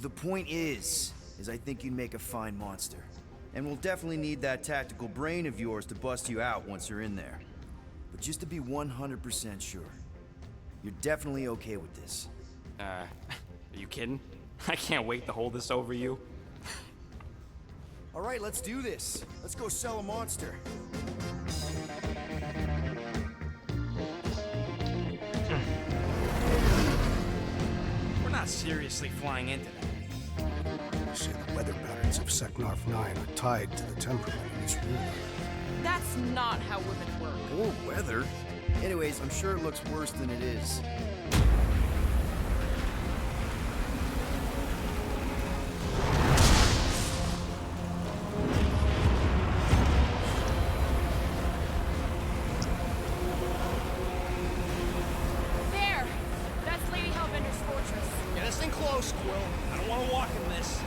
The point is I think you'd make a fine monster. And we'll definitely need that tactical brain of yours to bust you out once you're in there. But just to be 100% sure, you're definitely okay with this. Are you kidding? I can't wait to hold this over you. All right, let's do this. Let's go sell a monster. We're not seriously flying into that. They say the weather patterns of Seknarf 9 are tied to the temperament of its ruler. That's not how women work. Or weather. Anyways, I'm sure it looks worse than it is. There! That's Lady Hellbender's fortress. Get us in close, Quill. I don't want to walk in this.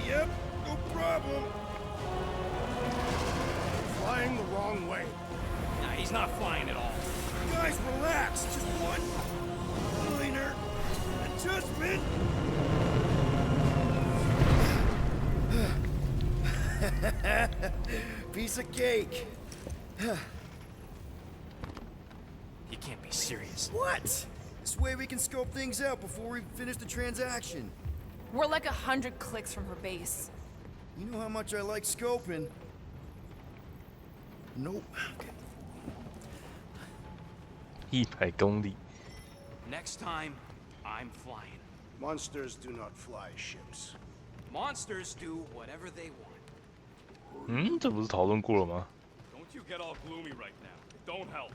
Yep, no problem. Flying the wrong way. Nah, he's not flying at all. Guys, relax. Just one minor adjustment. Piece of cake. You can't be serious. What? This way we can scope things out before we finish the transaction. We're like 100 clicks from her base. You know how much I like scoping. Nope. 100公里。 Next time, I'm flying. Monsters do not fly ships. Monsters do whatever they want. 嗯，这不是讨论过了吗？ Don't you get all gloomy right now. It don't help.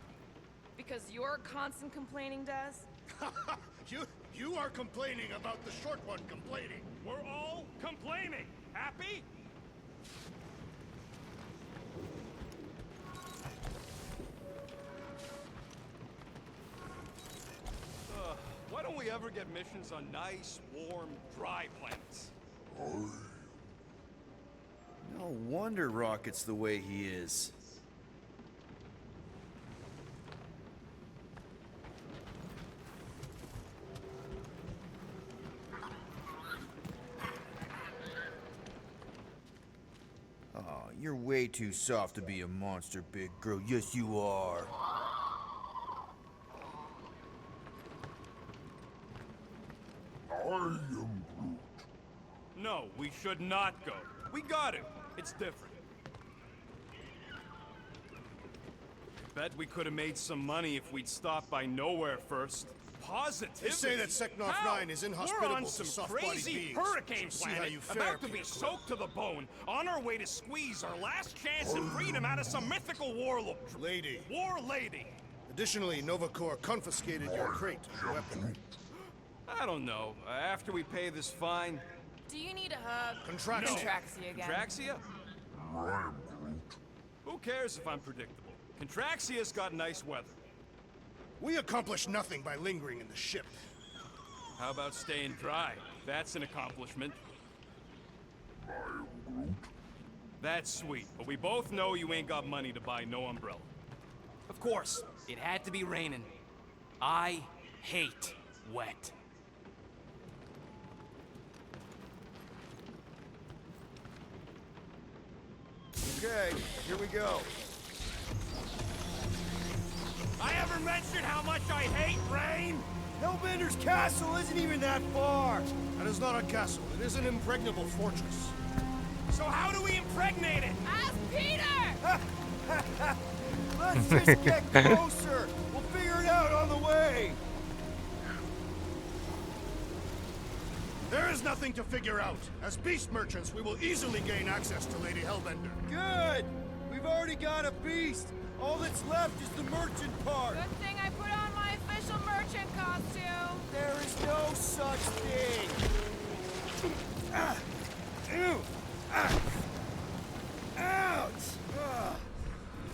Because your constant complaining does? You are complaining about the short one complaining. We're all complaining. Happy? Why don't we ever get missions on nice, warm, dry planets? No wonder Rocket's the way he is. Oh, you're way too soft to be a monster, big girl. Yes, you are. No, we should not go. We got it. It's different. bet we could have made some money if we'd stopped by Nowhere first. Positively. They say that Seknov 9 is inhospitable We're on to some soft-bodied crazy beings. hurricane See how planet, you fare, about to be Peter Quill. soaked to the bone, on our way to squeeze our last chance at freedom out of some mythical warlord. Lady. War lady. Additionally, Nova Corps confiscated your crate and weapon. I don't know. After we pay this fine... Do you need a hug? Contraxia. Contraxia again. Contraxia? Who cares if I'm predictable? Contraxia's got nice weather. We accomplished nothing by lingering in the ship. How about staying dry? That's an accomplishment. That's sweet, but we both know you ain't got money to buy no umbrella. Of course, it had to be raining. I hate wet. Okay, here we go. I ever mentioned how much I hate rain? Hellbender's castle isn't even that far. That is not a castle. It is an impregnable fortress. So how do we impregnate it? Ask Peter! Let's just get closer. We'll figure it out on the way. There is nothing to figure out. As beast merchants, we will easily gain access to Lady Hellbender. Good. We've already got a beast. All that's left is the merchant part. Good thing I put on my official merchant costume. There is no such thing. Ew. Ouch.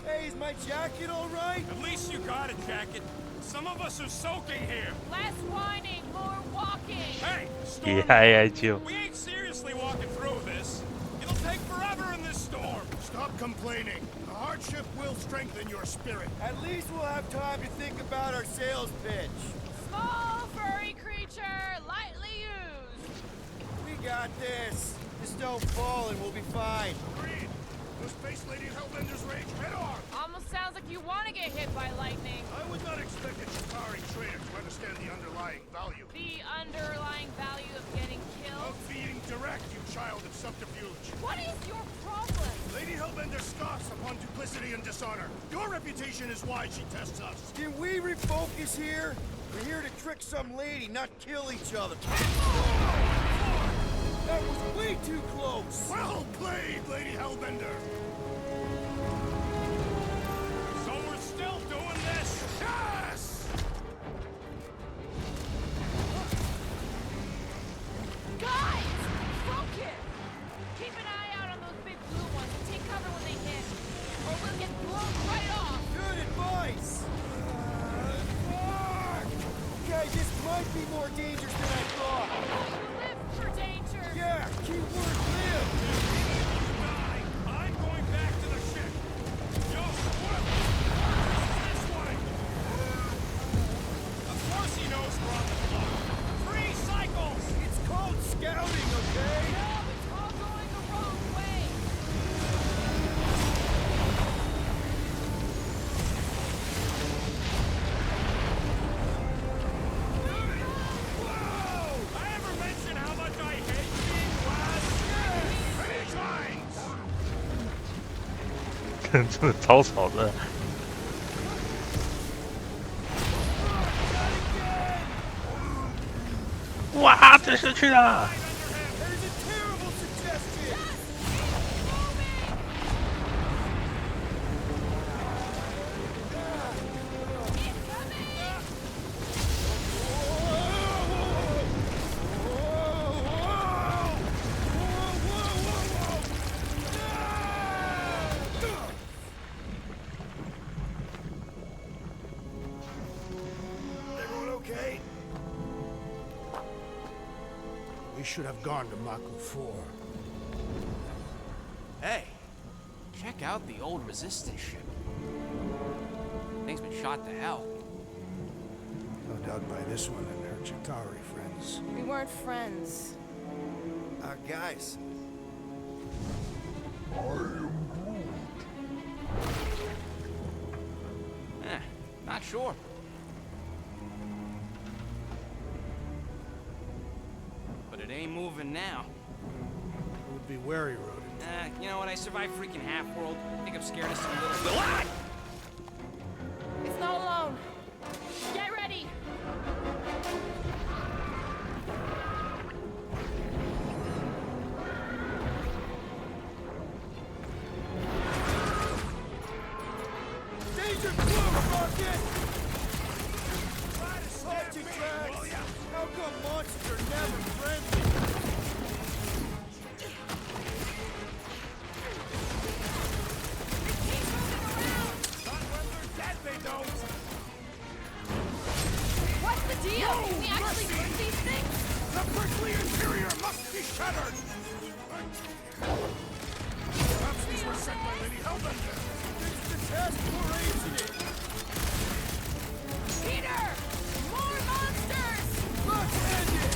Hey, is my jacket all right? At least you got a jacket. Some of us are soaking here. Less whining, more walking. Hey, storm. Yeah, We ain't seriously walking through this. It'll take forever in this storm. Stop complaining. The hardship will strengthen your spirit. At least we'll have time to think about our sales pitch. Small furry creature, lightly used. We got this. Just don't fall and we'll be fine. Agreed. We'll face Lady Hellbender's rage head on. Almost sounds like you want to get hit by lightning. I would not expect a Chitauri trader to understand the underlying value. The underlying value of getting killed. Of being direct, you child of subterfuge. What is your problem? Lady Hellbender scoffs upon duplicity and dishonor. Your reputation is why she tests us. Can we refocus here? We're here to trick some lady, not kill each other. That was way too close! Well played, Lady Hellbender! So we're still doing this? Yes! Guys! Focus! Keep an eye out on those big blue ones and take cover when they hit. Or we'll get blown right off! Good advice! Okay, this might be more dangerous than I thought. Live for danger! Yeah, keyword live! I'm going back to the ship. Yo, what? This way. Of course he knows we're on the clock. 3 cycles! It's called scouting, okay? No, it's all going the wrong way! I ever mention how much I hate being last? Many times! 真的超吵的。哇，这是去了。 There's a terrible suggestion! Everyone okay? We should have gone to Maku 4. Hey, check out the old resistance ship. Thing's been shot to hell. No doubt by this one and her Chitauri friends. We weren't friends. Guys. Not sure. But it ain't moving now. It would be wary, Rodin. You know what? I survived freaking Half-World. I think I'm scared of some little... What? Electric blue, Rocket! Hold your tracks! How come monsters are never friendly? What's the deal? Can we actually put these things? The prickly interior must be shattered! Perhaps these were sent by Lady Hellbender. It's the test for agent! Peter! More monsters! Let's end it!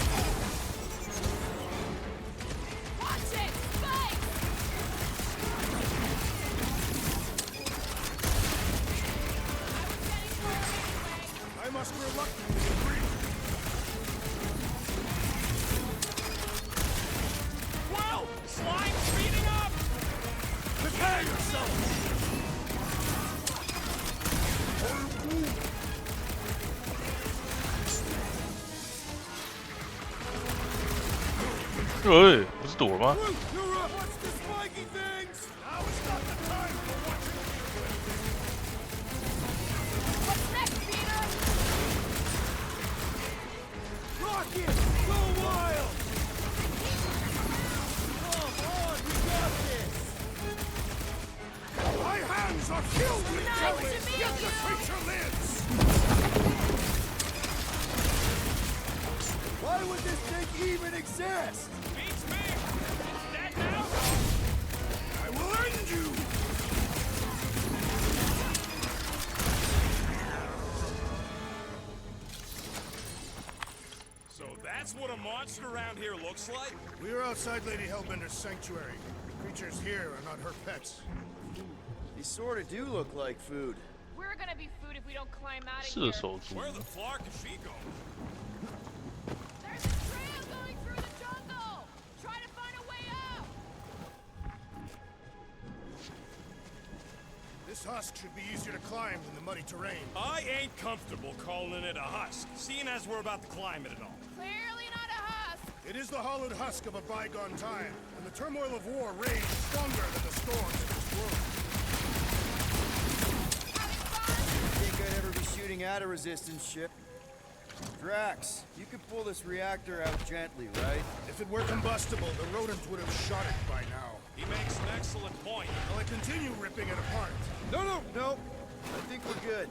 Watch it! Spike! I must reluctantly agree. Whoa! Slime speeding up! Prepare yourself!哎，不是躲吗？ You're up! What's the spiky things? Now is not the time for watching. What's next, Peter? Rocket! Go wild! Come on, we got this! My hands are filled with Nice jelly, to meet yet the you. creature lives! Why would this thing even exist? Beats me! It's dead now! I will end you! So that's what a monster around here looks like? We are outside Lady Hellbender's sanctuary. Creatures here are not her pets. They sort of do look like food. We're gonna be food if we don't climb out of 射 here. 手族 Where the fuck is she going? There's a trail going through the jungle! Try to find a way out! This husk should be easier to climb than the muddy terrain. I ain't comfortable calling it a husk, seeing as we're about to climb it and all. Clearly not a husk! It is the hollowed husk of a bygone time, and the turmoil of war raged stronger than the storms of this world. Think I'd ever be shooting at a resistance ship? Drax, you could pull this reactor out gently, right? If it were combustible, the rodent would have shot it by now. He makes an excellent point. Will I continue ripping it apart? No. I think we're good.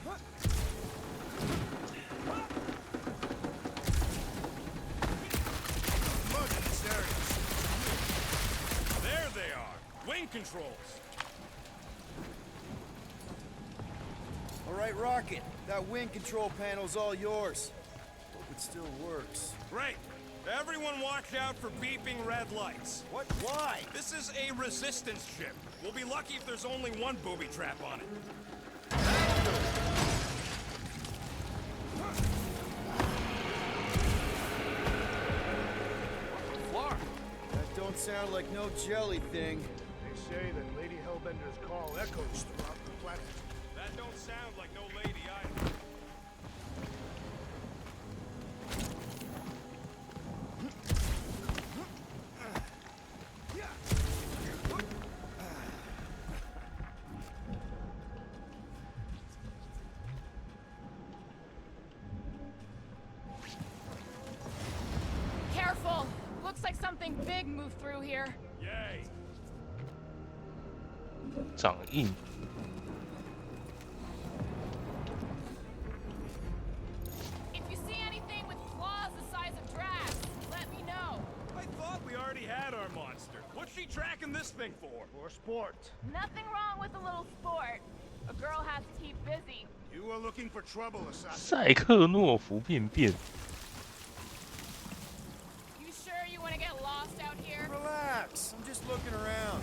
Mud in this area. There they are! Wing controls! All right, Rocket. That wind control panel's all yours. Hope it still works. Great! Everyone watch out for beeping red lights. What? Why? This is a resistance ship. We'll be lucky if there's only one booby trap on it. Flar. That don't sound like no jelly thing. They say that Lady Hellbender's call echoes throughout the planet. That don't sound like no lady either. Careful! Looks like something big moved through here. Yay! 掌印。 If you see anything with claws the size of Drax, let me know. I thought we already had our monster. What's she tracking this thing for? For sport. Nothing wrong with a little sport. A girl has to keep busy. You are looking for trouble, assassin. 赛克诺夫便便。 You sure you want to get lost out here? Relax. I'm just looking around.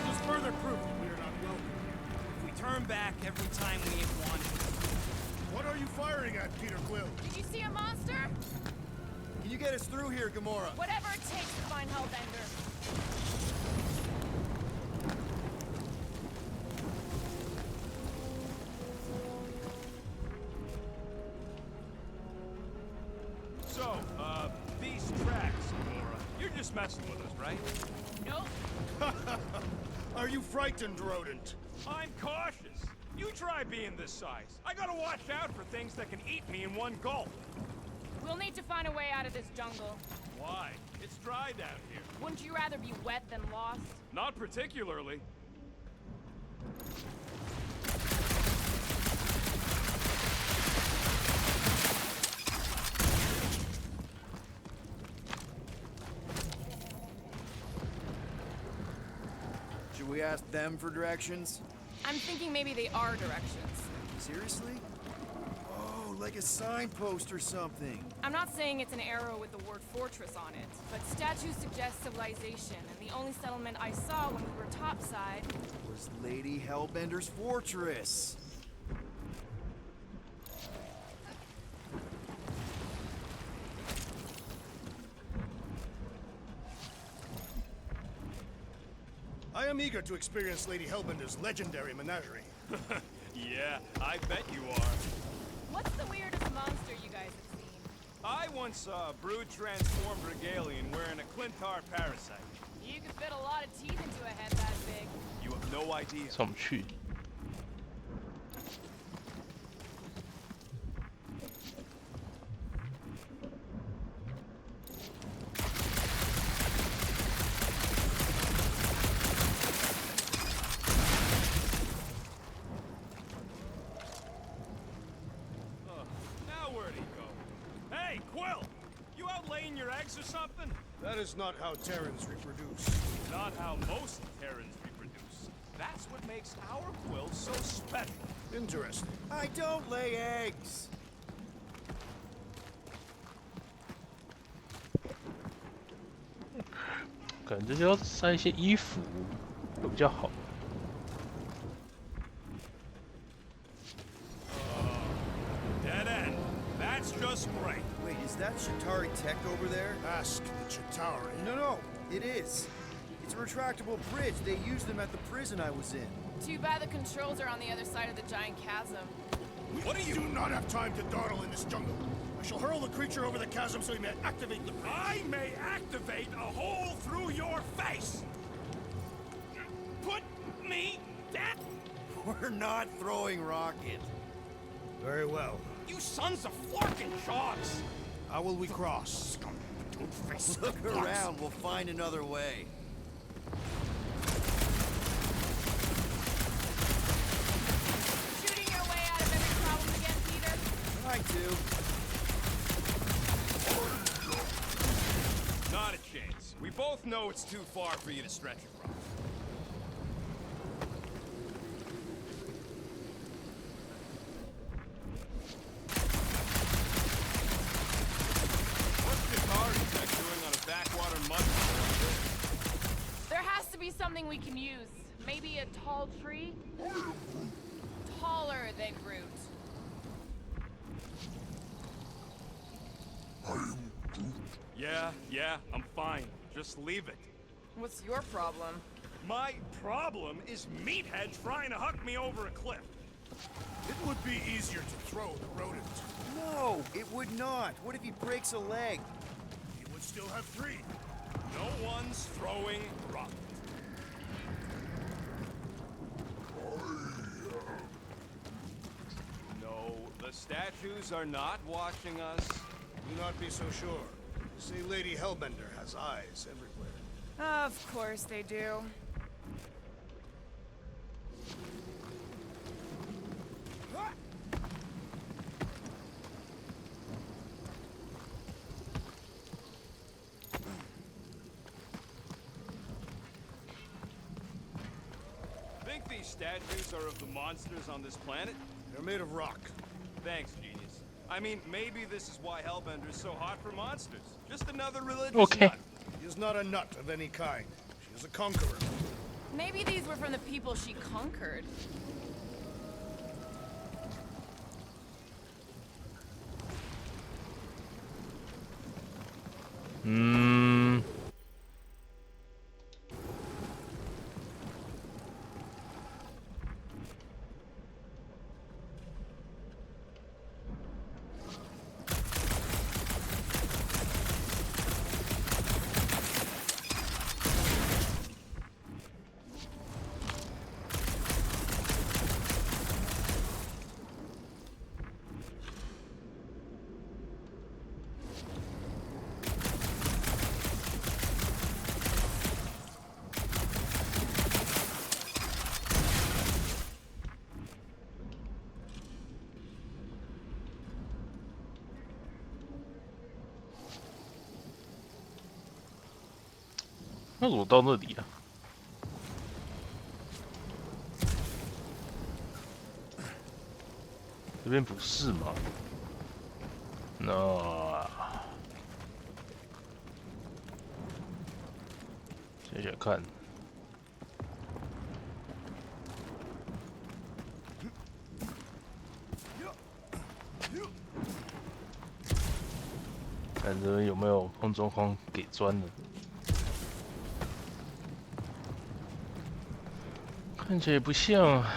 This is further proof that we are not welcome. If we turn back every time we ain't wanted. What are you firing at, Peter Quill? Did you see a monster? Can you get us through here, Gamora? Whatever it takes to find Hellbender. messing with us, right? Nope. Are you frightened, rodent? I'm cautious. You try being this size. I gotta watch out for things that can eat me in one gulp. We'll need to find a way out of this jungle. Why? It's dry down here. Wouldn't you rather be wet than lost? Not particularly. Should we ask them for directions? I'm thinking maybe they are directions. Seriously? Oh, like a signpost or something. I'm not saying it's an arrow with the word fortress on it, but statues suggest civilization, and the only settlement I saw when we were topside Was Lady Hellbender's fortress. I am eager to experience Lady Hellbender's legendary menagerie. Yeah, I bet you are. What's the weirdest monster you guys have seen? I once saw a brood transformed regalian wearing a Clintar parasite. You could fit a lot of teeth into a head that big. You have no idea. 上不去。Now where'd he go? Hey, Quill! You out laying your eggs or something? That is not how Terrans reproduce. Not how most Terrans reproduce. That's what makes our Quill so special. Interesting. I don't lay eggs. 感觉就要塞一些衣服会比较好。 Dead end. That's just great. Wait, is that Shatari tech over there? Ask the Chitauri. No, it is. It's a retractable bridge. They used them at the prison I was in. Too bad the controls are on the other side of the giant chasm. What do not have time to dawdle in this jungle. I shall hurl the creature over the chasm so he may activate the bridge. I may activate a hole through your face. Put me down. We're not throwing rocket. Very well. You sons of forking sharks. How will we cross? Don't face Look around. We'll find another way. Shooting your way out of every problem again, Peter? I do. Not a chance. We both know it's too far for you to stretch across. What's Chitauri tech doing on a backwater mud? There has to be something we can use. Maybe a tall tree? Taller than Groot. Yeah, I'm fine. Just leave it. What's your problem? My problem is meatheads trying to huck me over a cliff. It would be easier to throw the rodent. No, it would not. What if he breaks a leg? He would still have 3. No one's throwing rock. No, the statues are not watching us. Do not be so sure. You see, Lady Hellbender has eyes everywhere. Of course they do. Think these statues are of the monsters on this planet? They're made of rock. Thanks, genius. I mean, maybe this is why Hellbender's so hot for monsters. Just another religious Okay. nut. She is not a nut of any kind. She is a conqueror. Maybe these were from the people she conquered. 那怎么到那里啊？这边不是吗？那想想看，看这边有没有空中框给钻的。看起来也不像啊。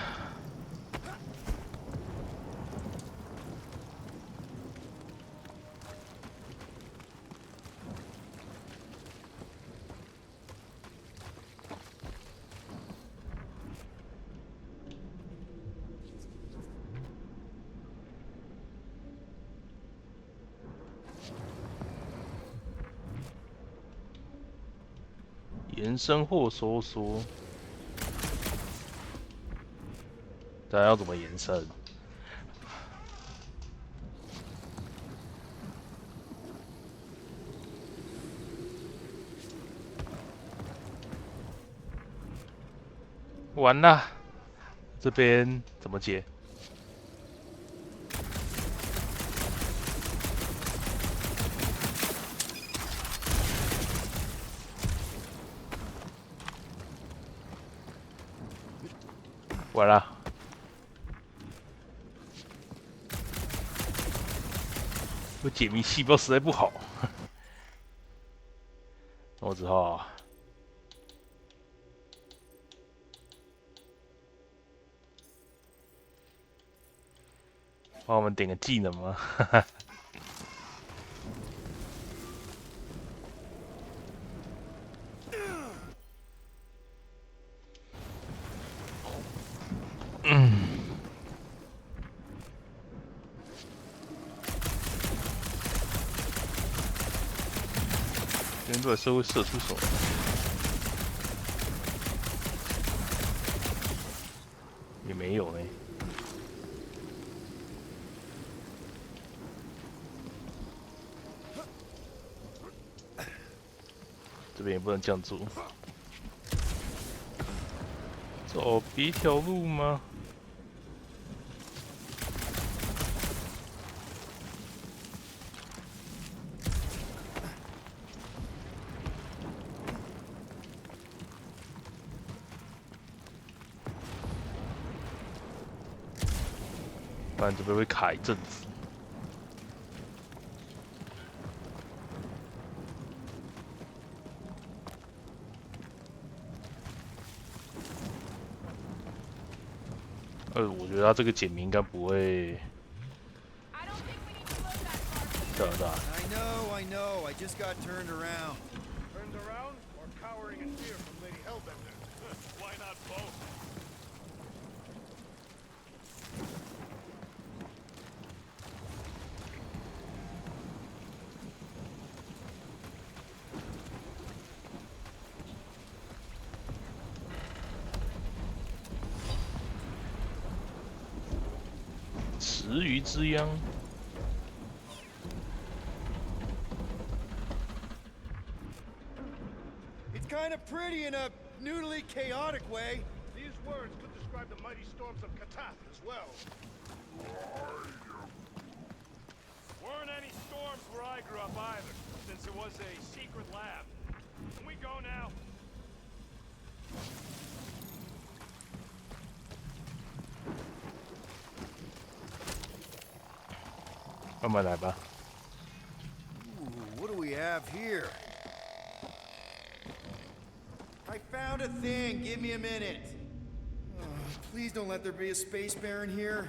延伸或收缩，大家要怎么延伸？完了，这边怎么解？完了，我解谜细胞实在不好，我只好帮我们点个技能吗？原本是会射出什么？也没有呢。这边也不能这样做。走别条路吗？不然这边会卡一阵子。我觉得他这个解谜应该不会。对啊。I know. I just got turned around. Turned around or cowering in fear from Lady Hellbender? Why not both?《池鱼之殃》。It's kind of pretty in a noodly, chaotic way. These words could describe the mighty storms of Katath as well. Weren't any storms where I grew up either, since it was a secret lab. Can we go now? 慢慢来吧。Ooh, what do we have here? I found a thing. Give me a minute. Please don't let there be a space baron here.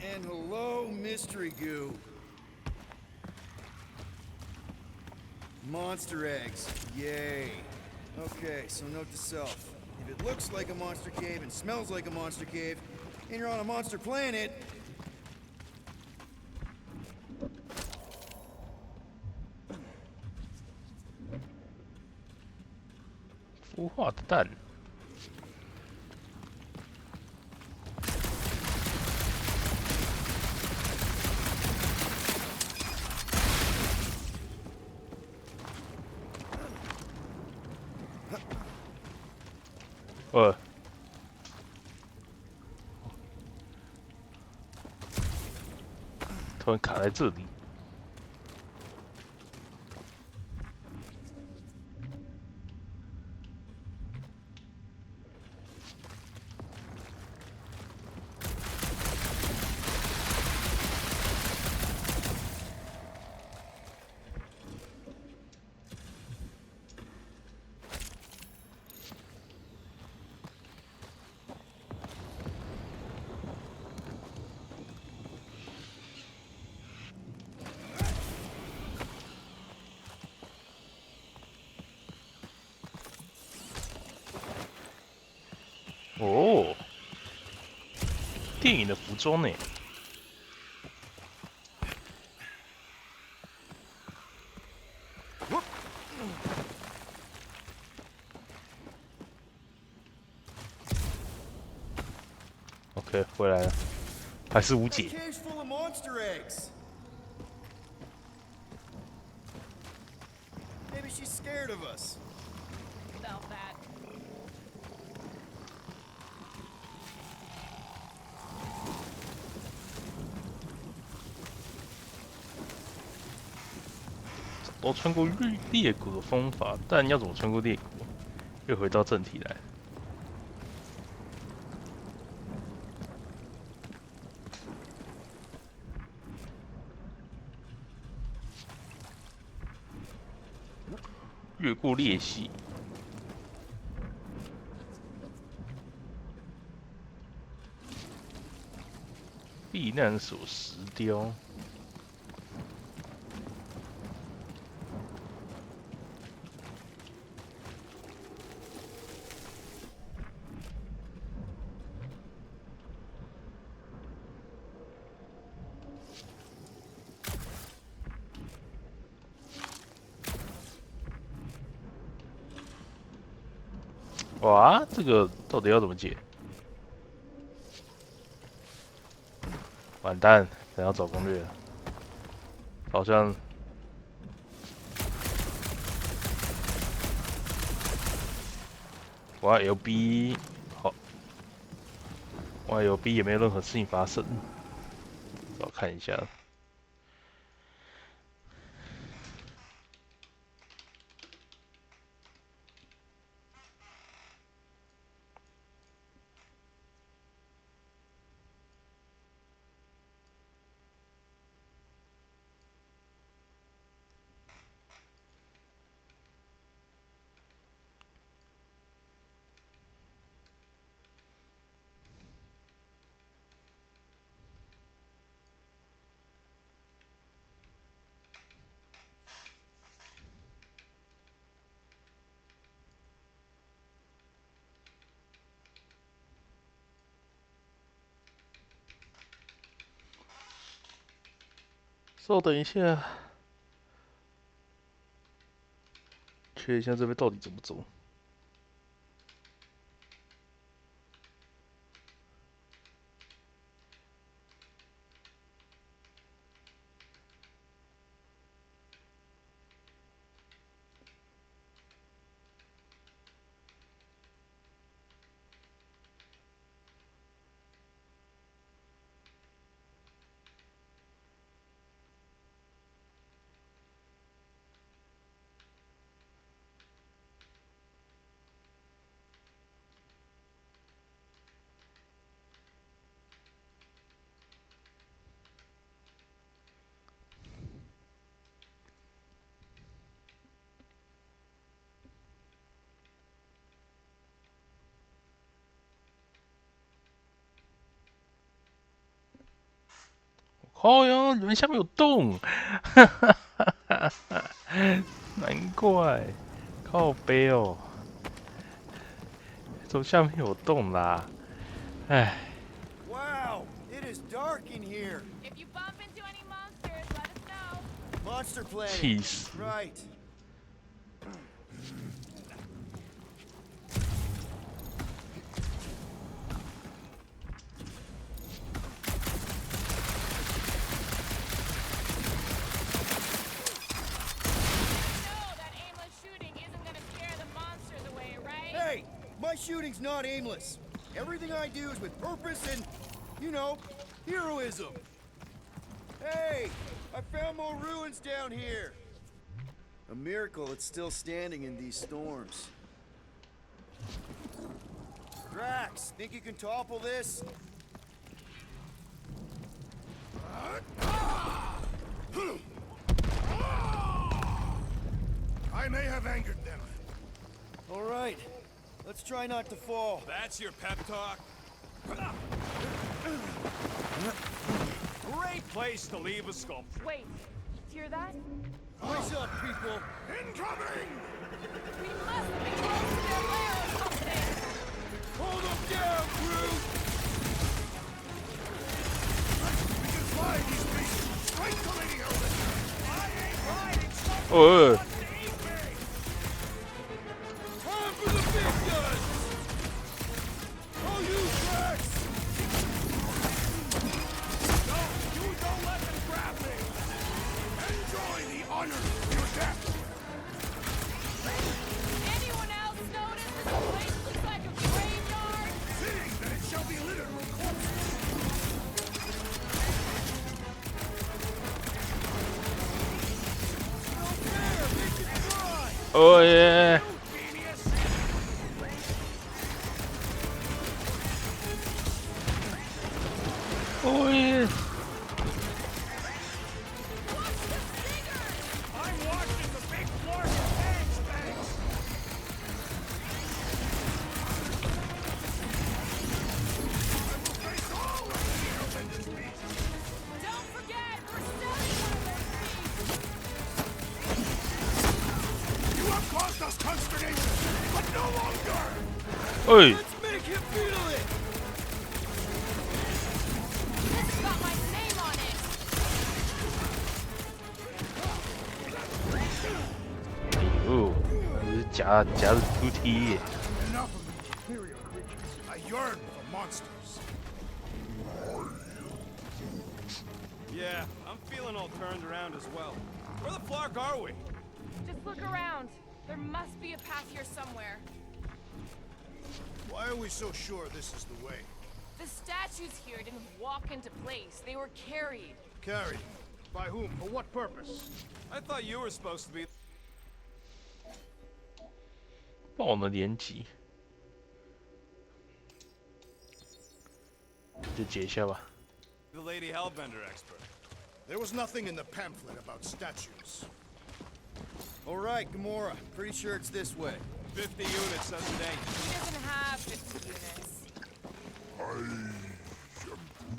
And hello, mystery goo. Monster eggs. Yay. Okay, so note to self. If it looks like a monster cave and smells like a monster cave, and you're on a monster planet, 孵化的蛋。突然卡在这里。哦，电影的服装呢？OK， 回来了，还是无解。Cave's full of monster eggs. Maybe she's scared of us. About that. 找到穿过裂谷的方法，但要怎么穿过裂谷？又回到正题来。越过裂隙，避难所石雕。哇，这个到底要怎么解？完蛋，等要找攻略了。好像我要 LB， 好，我要 LB 也没有任何事情发生。我看一下。稍等一下，确认一下这边到底怎么走。哦哟，你们下面有洞，哈哈哈哈哈！难怪，靠背哦，怎么下面有洞啦？唉。Wow, it is dark in here. If you bump into any monsters, let us know. Monster planet. 气死！ Right. shooting's not aimless. Everything I do is with purpose and, you know, heroism. Hey, I found more ruins down here. A miracle it's still standing in these storms. Drax, think you can topple this? I may have angered them. All right, let's try not to fall. That's your pep talk? Great place to leave a sculpture. Wait, hear that? What's up, people? Incoming! We must be close to their lair or something! Hold them down, crew! We can fly these beasts straight to Lady Hellbender! I ain't riding something! Oh, Time for the big guns! Oh, you Drax! No, you don't let them grab me! Enjoy the honor of your death! Anyone else notice this place looks like a graveyard? Fitting that it shall be littered with corpses! oh yeah. Oh yeah. I'm watching the big floor of tanks, thanks! I will face all of Lady Hellbender's beasts! Don't forget, we're selling one of those things! You have caused us consternation, but no longer! Oi. Let's make him feel it! This has got my name on it! Oh，这是夹着突踢。 Enough of these inferior creatures. I yearn for monsters. Yeah, I'm feeling all turned around as well. Where the flark are we? Just look around. There must be a path here somewhere. Why are we so sure this is the way? The statues here didn't walk into place. They were carried. Carried. By whom? For what purpose? I thought you were supposed to be... 爆呢连击，就解一下吧。 the Lady Hellbender expert. There was nothing in the pamphlet about statues. All right, Gamora. Pretty sure it's this way. 50 units says it ain't. He doesn't have 50 units.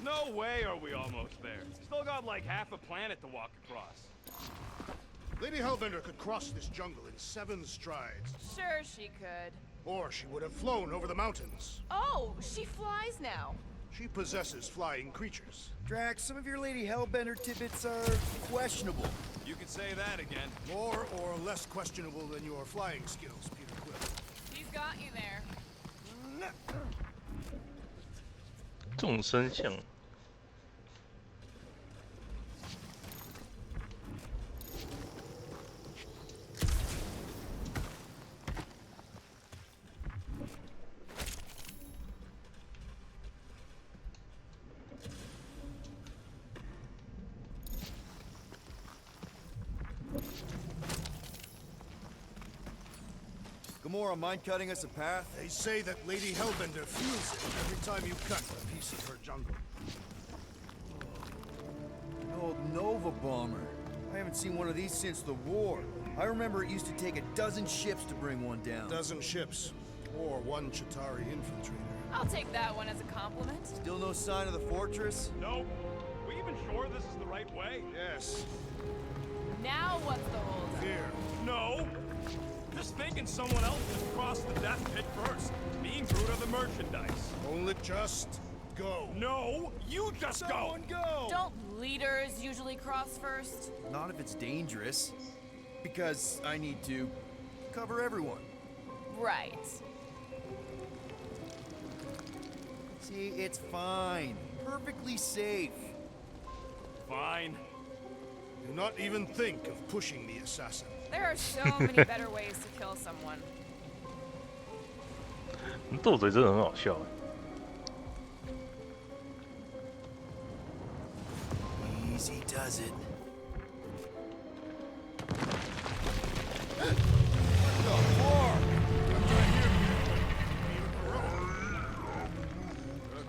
No way are we almost there. Still got like half a planet to walk across. Lady Hellbender could cross this jungle in 7 strides. Sure she could. Or she would have flown over the mountains. Oh, she flies now. She possesses flying creatures. Drax, some of your Lady Hellbender tidbits are questionable. You could say that again. More or less questionable than your flying skills, Peter Quill. He's got you there. 众生相。Gamora, mind cutting us a path? They say that Lady Hellbender feels it every time you cut a piece of her jungle. An old Nova bomber. I haven't seen one of these since the war. I remember it used to take a dozen ships to bring one down. Dozen ships, or 1 Chitauri infiltrator. I'll take that one as a compliment. Still no sign of the fortress? Nope. We even sure this is the right way? Yes. Now what's the hold? Fear. No. Just thinking someone else just crossed the death pit first. Being brute of the merchandise. Only just go. No, you just Someone go! Don't leaders usually cross first? Not if it's dangerous. Because I need to cover everyone. Right. See, it's fine. Perfectly safe. Fine. Do not even think of pushing the assassin. There are so many better ways to kill someone. 斗嘴真的很好笑。Easy does it.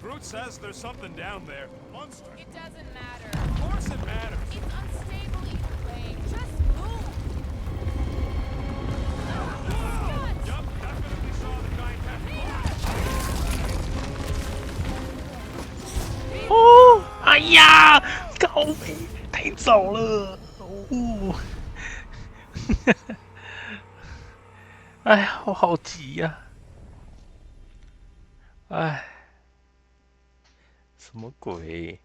Groot says there's something down there. Monster. It doesn't matter. Of course it matters. It's unstable either way. Just move. Yup, definitely saw the giant head. 哦，哎呀，高飞太早了，哦，哎呀，我好急呀、哎，什么鬼？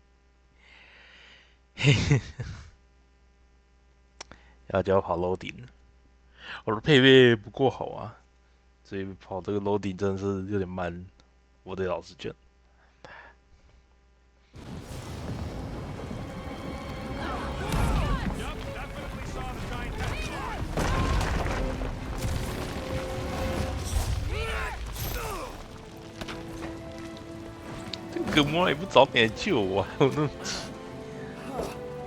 嘿嘿，要叫跑 loading，我的配备不够好啊，所以跑这个 loading 真的是有点慢，我得老实讲。格莫也不早点救我，我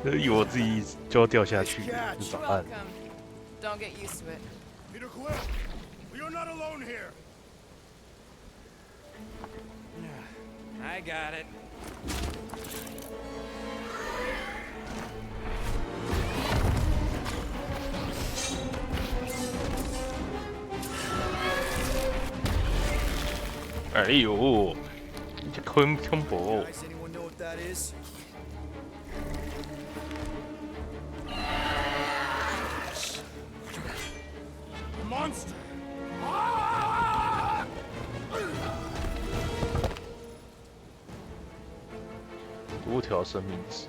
都以为我自己就要掉下去，就早按。 Don't get used to it. Peter Quill, we are not alone here. I got it.哎呦，这空博。 Guys, anyone know what that is? Monster! 多条生命值。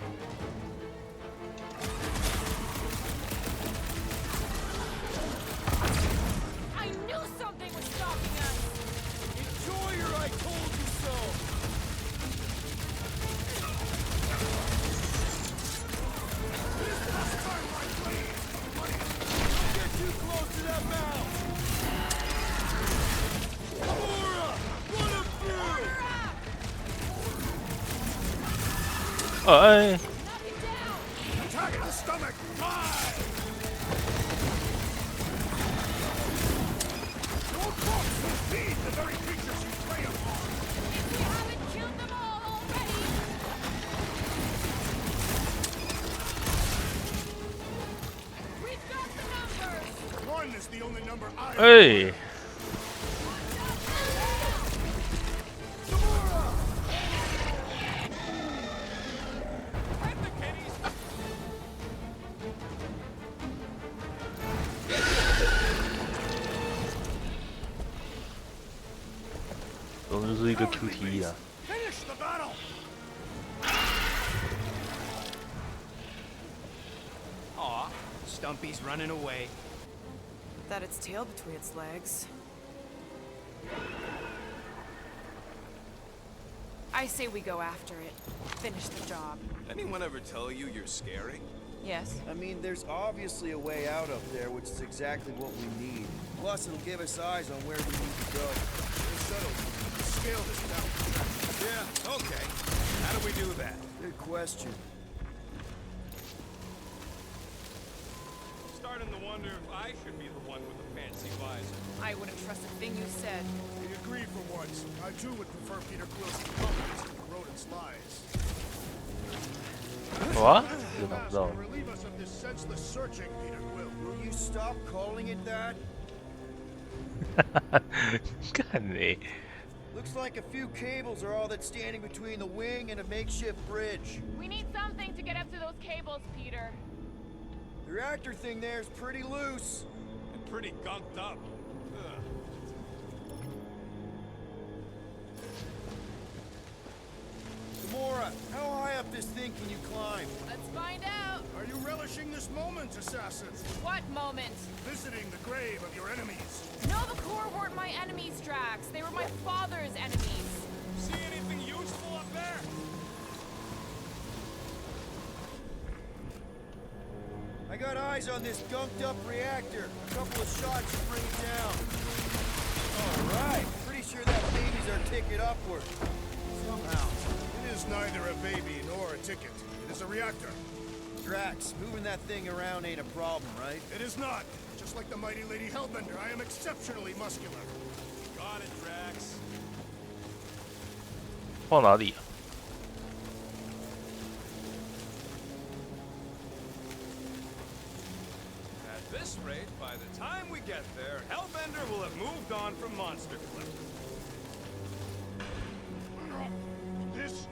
I knew something was stopping us. Enjoy your I told you so. Get too close to that mouth. Aurora, run him through. 哎， Attack the stomach! Die! Your corpse will feed the very creatures you prey upon! If we haven't killed them all already. We've got the numbers. One is the only number I... 哎， 总之是一个 QT 啊。 Finish the battle! Aw, Stumpy's running away. That its tail between its legs. I say we go after it. Finish the job. Anyone ever tell you you're scary? Yes? I mean, there's obviously a way out up there, which is exactly what we need. Plus, it'll give us eyes on where we need to go. We'll settle. Scale this down. Yeah, okay. How do we do that? Good question. Starting to wonder if I should be the one with the fancy visor. I wouldn't trust a thing you said. We agree for once. I too would prefer Peter Quill's incompetence to the rodent's lies. 哇，这哪知道？ Relieve us of this senseless searching, Peter Quill. Will you stop calling it that? 干嘞！ Looks like a few cables are all that's standing between the wing and a makeshift bridge. We need something to get up to those cables, Peter. The reactor thing there is pretty loose. And pretty gunked up. Ugh. Gamora, how high up this thing can you climb? Let's find out. Are you relishing this moment, assassins? What moment? Visiting the grave of your enemies. No, the Corps weren't my enemies, Drax. They were my father's enemies. See anything useful up there? I got eyes on this gunked up reactor. A couple of shots should bring it down. All right, pretty sure that baby's our ticket upward. Somehow. It is neither a baby nor a ticket. It is a reactor. Drax, moving that thing around ain't a problem, right? It is not. Just like the mighty Lady Hellbender, I am exceptionally muscular. Got it, Drax. 放哪里啊？ At this rate, by the time we get there, Hellbender will have moved on from Monster Clip. This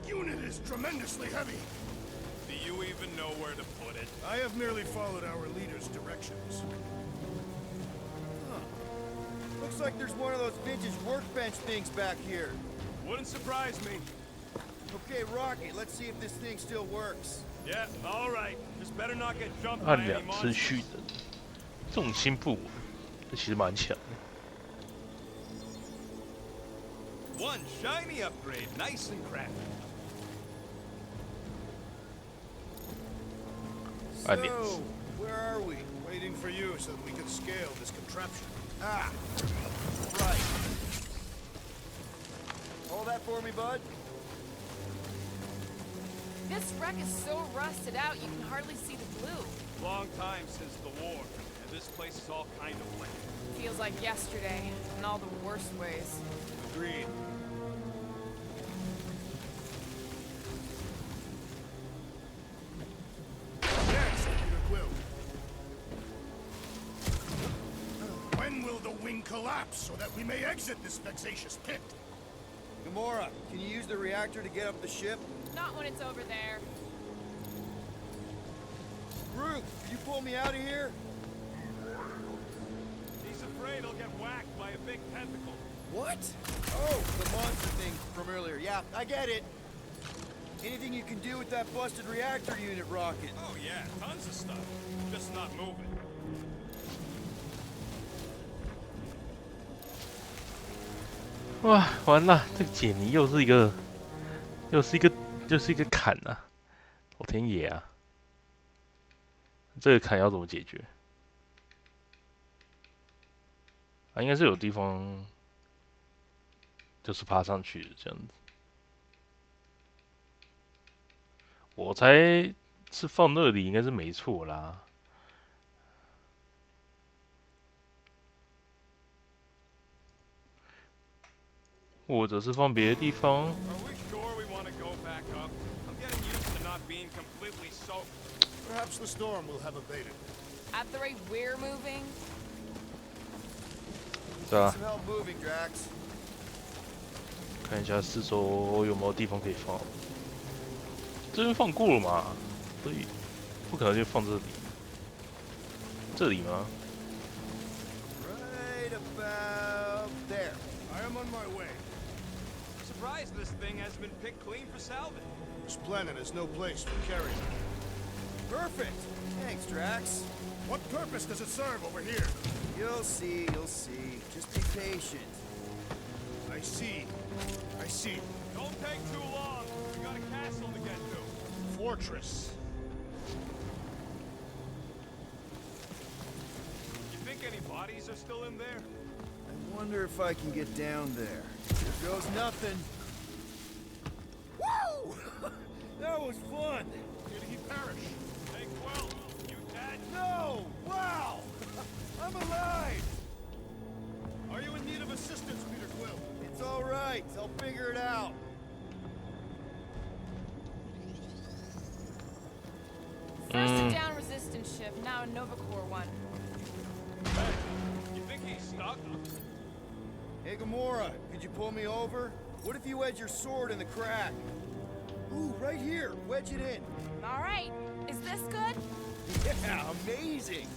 unit is tremendously heavy. Do you even know where to put it? I have merely followed our leader's directions. Looks like there's one of those vintage workbench things back here. Wouldn't surprise me. Okay, Rocket, let's see if this thing still works. Yeah, all right. Just better not get jumped 按 by 两 any 次蓄 monsters. 能，重心不稳，这其实蛮强的。 One shiny upgrade, nice and crafty. So, where are we? Waiting for you so that we can scale this contraption. Ah, right. Hold that for me, bud. This wreck is so rusted out you can hardly see the blue. Long time since the war, and this place is all kind of wet. Feels like yesterday, in all the worst ways. Agreed. Next, Peter Quill. When will the wing collapse so that we may exit this vexatious pit? Gamora, can you use the reactor to get up the ship? Not when it's over there. Groot, can you pull me out of here? He's afraid he'll get whacked by a big tentacle. What? Oh, the monster thing from earlier. Yeah, I get it. Anything you can do with that busted reactor unit, Rocket? Oh yeah, tons of stuff. Just not moving. 哇，完了，这个解谜又是一个坎啊！老天爷啊！这个坎要怎么解决？啊，应该是有地方，就是爬上去的这样子。我猜是放那里应该是没错啦。或者是放别的地方。 Are we sure we want to go back up? I'm getting used to not being completely soaked. Perhaps the storm will have abated. At the rate we're moving, 对啊， Some help moving, Drax. 看一下四周有没有地方可以放。这边放过了嘛，所以不可能就放这里。这里吗？ Right about there. I am on my way. Surprised this thing hasn't been picked clean for salvage. This planet is no place for carrion. Perfect. Thanks, Drax. What purpose does it serve over here? You'll see, you'll see. Just be patient. I see. I see. Don't take too long. We got a castle to get to. Fortress. You think any bodies are still in there? I wonder if I can get down there. Here goes nothing. Woo! That was fun. Did he perish? Hey, Quill, you dead? No! Wow! I'm alive! Are you in need of assistance, Peter Quill? It's all right. I'll figure it out. first a down resistance ship, now a Nova Corps one. Hey, you think he's stuck? Hey, Gamora, could you pull me over? What if you wedge your sword in the crack? Ooh, right here. Wedge it in. All right, is this good? Yeah, amazing.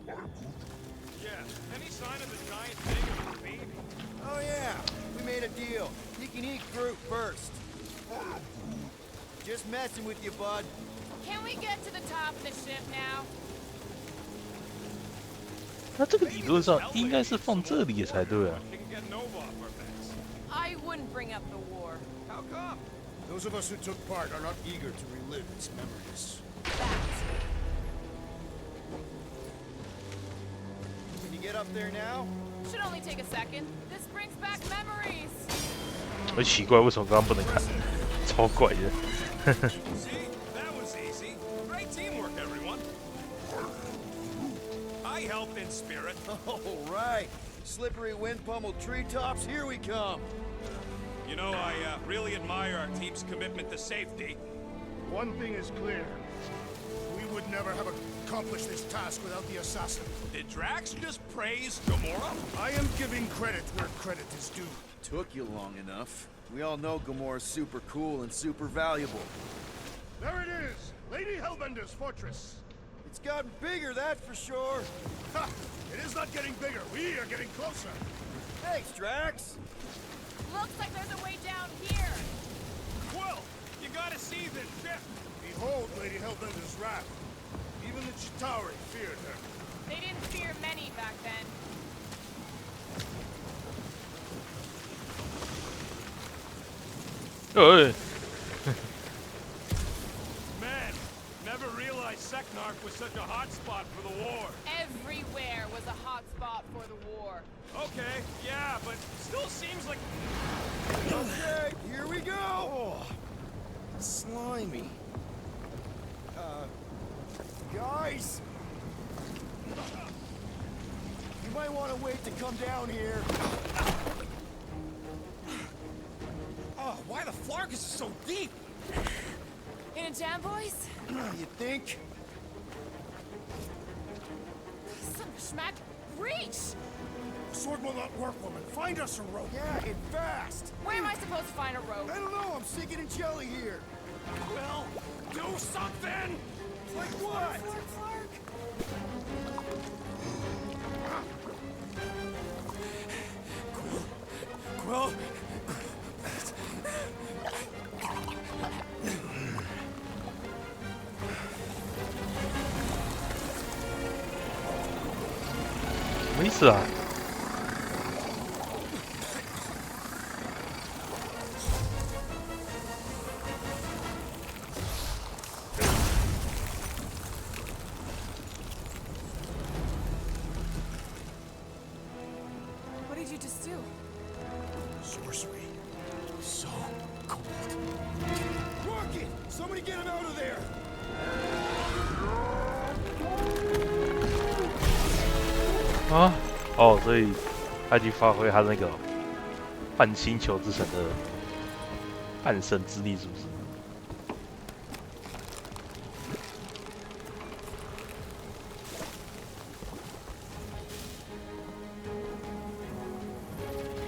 Yeah, any sign of the giant thing of the baby? Oh, yeah. We made a deal. You can eat Groot first. Just messing with you, bud. Can we get to the top of the ship now? 那这个理论上应该是放这里才对啊。 She can get Nova off our backs. I wouldn't bring up the war. How come? Those of us who took part are not eager to relive its memories. Facts. Can you get up there now? Should only take a second. This brings back memories. 很奇怪，为什么刚刚不能看？超怪的。See, that was easy. Great teamwork, everyone. I helped in spirit. All right. Slippery wind-pummeled treetops, here we come. You know, I really admire our team's commitment to safety. One thing is clear. We would never have accomplished this task without the assassin. Did Drax just praise Gamora? I am giving credit where credit is due. Took you long enough. We all know Gamora's super cool and super valuable. There it is! Lady Hellbender's fortress. It's gotten bigger, that's for sure. Ha! It is not getting bigger. We are getting closer. Thanks, Drax. Looks like there's a way down here. Quill, you gotta see this ship. Behold Lady Hellbender's wrath. Even the Chitauri feared her. They didn't fear many back then. Oh, Man, never realized Seknark was such a hot spot for the war. Everywhere was a hot spot for the war. Okay, yeah, but still seems like... Okay, here we go. Oh, slimy. Guys. You might want to wait to come down here. Oh, why the Flark is so deep? In a jam, boys? You think? Son of a schmack, reach! Sword will not work, woman. Find us a rope. Yeah, and fast. Where am I supposed to find a rope? I don't know. I'm sinking in jelly here. Well, do something! Like what? Quill?什么意思啊？ What did you just do? Sorcery. So cold. Rocket! Somebody get him out of there! 啊，哦，所以他去发挥他那个半星球之神的半神之力，是不是？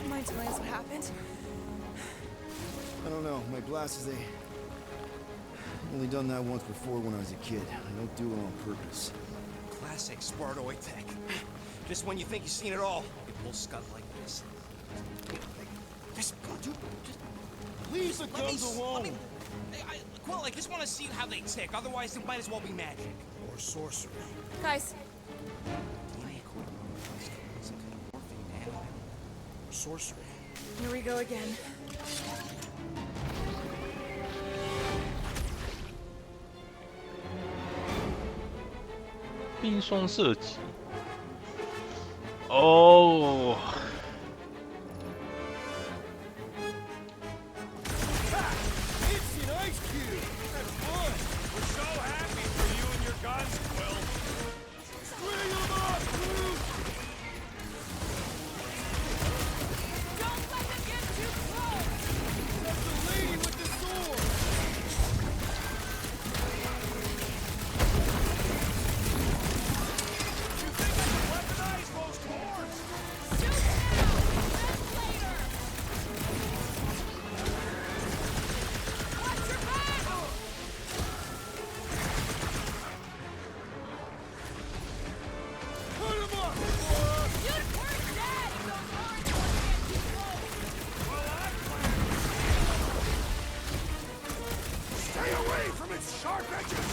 Mind telling us what happened? I don't know. My glasses, they... I've only done that once before when I was a kid. I don't do it on purpose. Classic Spartoid tech. Just when you think you've seen it all, it pulls scud like this. Just Leave the guns alone! Quill, I just want to see how they tick. Otherwise, it might as well be magic. Or sorcery. Guys, Or sorcery. here we go again. 冰霜射击。哦。 Instant ice cube! That's fun! We're so happy for you and your guns, Quill. Bring him up, Groot! Don't let them get too close! That's the lady with the sword! You think I can weaponize those horns? Shoot now! Then later! Watch your back! Put him up! Dude, we're dead if those horns don't get too close! Stay away from its sharp edges!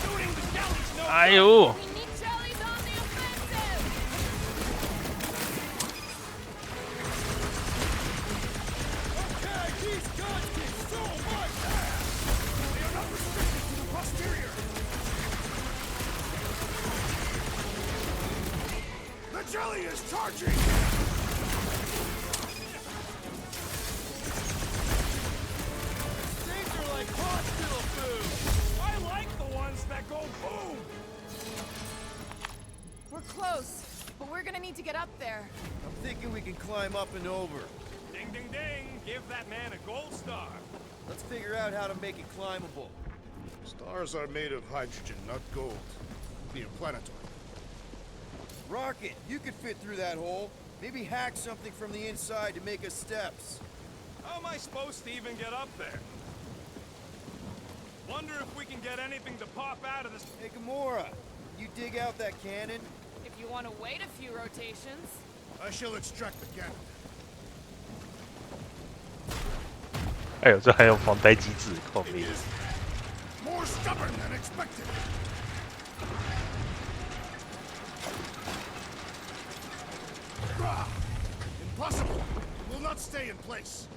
Shooting the jellies, no 哎呦！ We need jellies on the offensive! Okay, these guns get so much ass! They are not restricted to the posterior! Charging! These are like hospital food. I like the ones that go boom. We're close, but we're gonna need to get up there. I'm thinking we can climb up and over. Ding, ding, ding. Give that man a gold star. Let's figure out how to make it climbable. Stars are made of hydrogen, not gold. Neoplanetoid. Rocket, you could fit through that hole. Maybe hack something from the inside to make us steps. How am I supposed to even get up there? Wonder if we can get anything to pop out of this. Hey, Gamora, you dig out that cannon? If you want to wait a few rotations. I shall extract the cannon. 哎呦，这还有防呆机制，靠背。 More stubborn than expected. Impossible. It will not stay in place.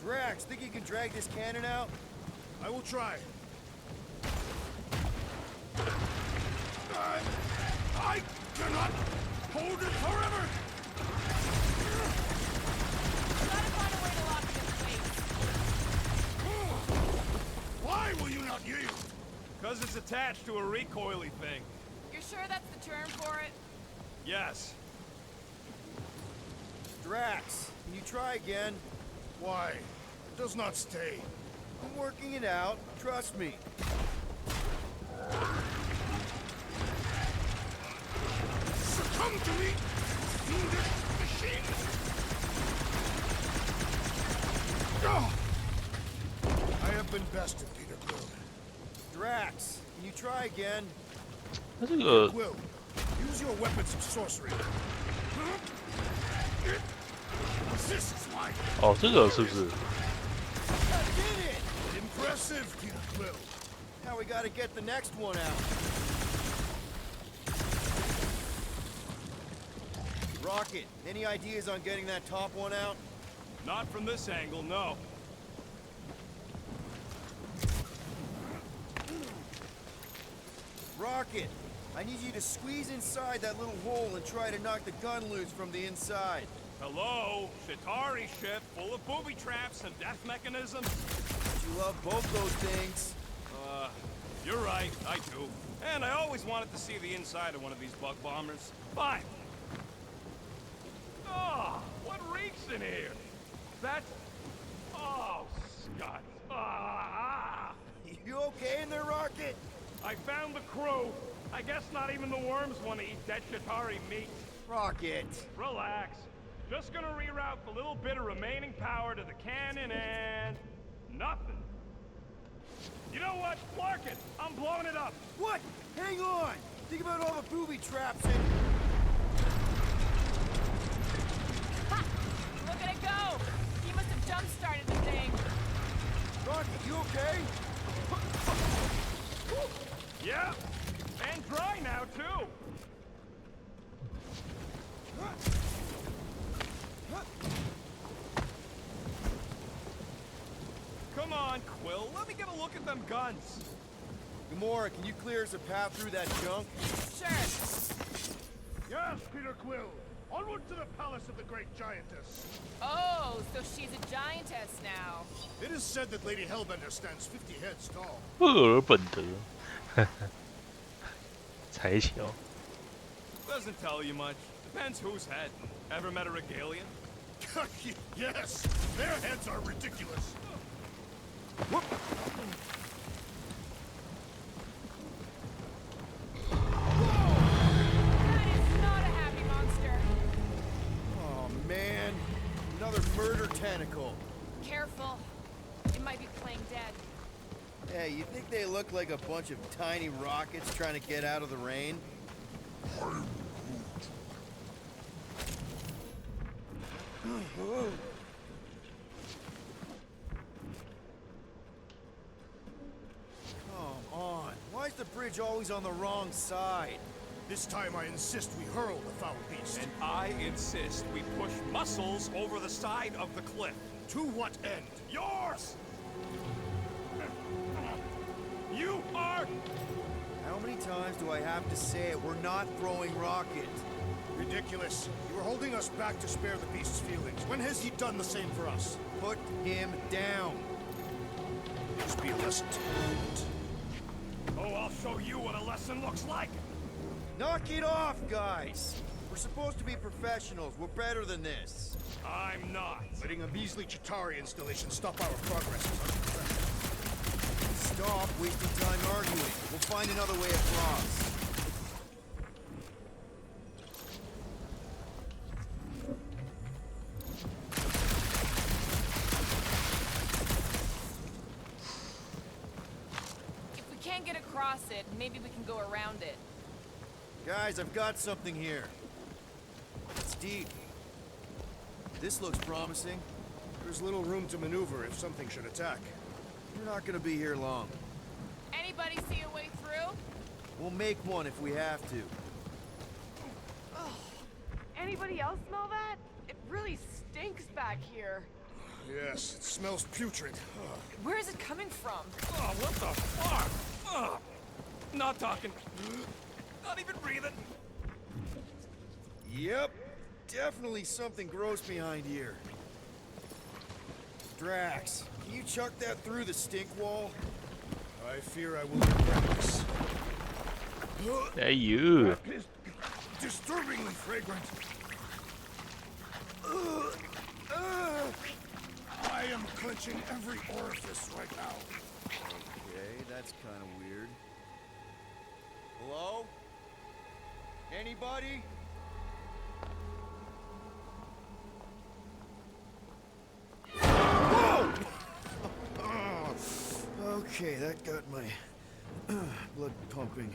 Drax, think you can drag this cannon out? I will try. I cannot hold it forever. Gotta find a way to lock it in place. Why will you not yield? Because it's attached to a recoily thing. You're sure that's the term for it? Yes. Drax, can you try again? Why? It does not stay. I'm working it out. Trust me. Succumb to me, fiendish machine! I have been bested, Peter Quill. Drax, can you try again? 那这个 Quill, use your weapons of sorcery. It resists light. 哦，这个是不是？ I did it! Impressive, Peter Quill. Now we gotta get the next one out. Rocket, any ideas on getting that top one out? Not from this angle, no. Rocket, I need you to squeeze inside that little hole and try to knock the gun loose from the inside. Hello? Shatari ship full of booby traps and death mechanisms? You love both those things. You're right, I do. And I always wanted to see the inside of one of these bug bombers. Fine. Oh, what reeks in here? That's... Oh, Scott. Ah! You okay in there, Rocket? I found the crew. I guess not even the worms want to eat dead Shatari meat. Rocket. Relax. Just gonna reroute the little bit of remaining power to the cannon and... nothing. You know what? Mark it! I'm blowing it up! What? Hang on! Think about all the booby traps and... Ha! Look at it go! He must have jump-started the thing. Rocket, you okay? Yeah, and dry now, too! Come on, Quill, let me get a look at them guns. Gamora, can you clear us a path through that junk? Sure. Yes, Peter Quill. Onward to the palace of the great giantess. Oh, so she's a giantess now. It is said that Lady Hellbender stands 50 heads tall. 赫尔本德，才小。 Doesn't tell you much. Depends whose head. Ever met a regalia? Yes, their heads are ridiculous. Whoop. That is not a happy monster. Oh, man. Another murder tentacle. Careful. It might be playing dead. Hey, you think they look like a bunch of tiny rockets trying to get out of the rain? Come on. Why is the bridge always on the wrong side? This time I insist we hurl the foul beast. And I insist we push muscles over the side of the cliff. To what end? Yours! You are... How many times do I have to say it? We're not throwing rocket. Ridiculous. You were holding us back to spare the beast's feelings. When has he done the same for us? Put him down. This be a lesson to you. Oh, I'll show you what a lesson looks like. Knock it off, guys. We're supposed to be professionals. We're better than this. I'm not. Letting a measly Chitauri installation stop our progress is unprofessional. Stop wasting time arguing. We'll find another way across. If we can't get across it, maybe we can go around it. Guys, I've got something here. It's deep. This looks promising. There's little room to maneuver if something should attack. We're not gonna be here long. Anybody see a way through? We'll make one if we have to. Anybody else smell that? It really stinks back here. Yes, it smells putrid. Where is it coming from? Oh, what the fuck? Oh, not talking. Not even breathing. Yep. Definitely something gross behind here. Drax, can you chuck that through the stink wall? I fear I will regret this. Hey, you. That is disturbingly fragrant. I am clenching every orifice right now. Okay, that's kind of weird. Hello? Anybody? Whoa! Okay, that got my blood pumping.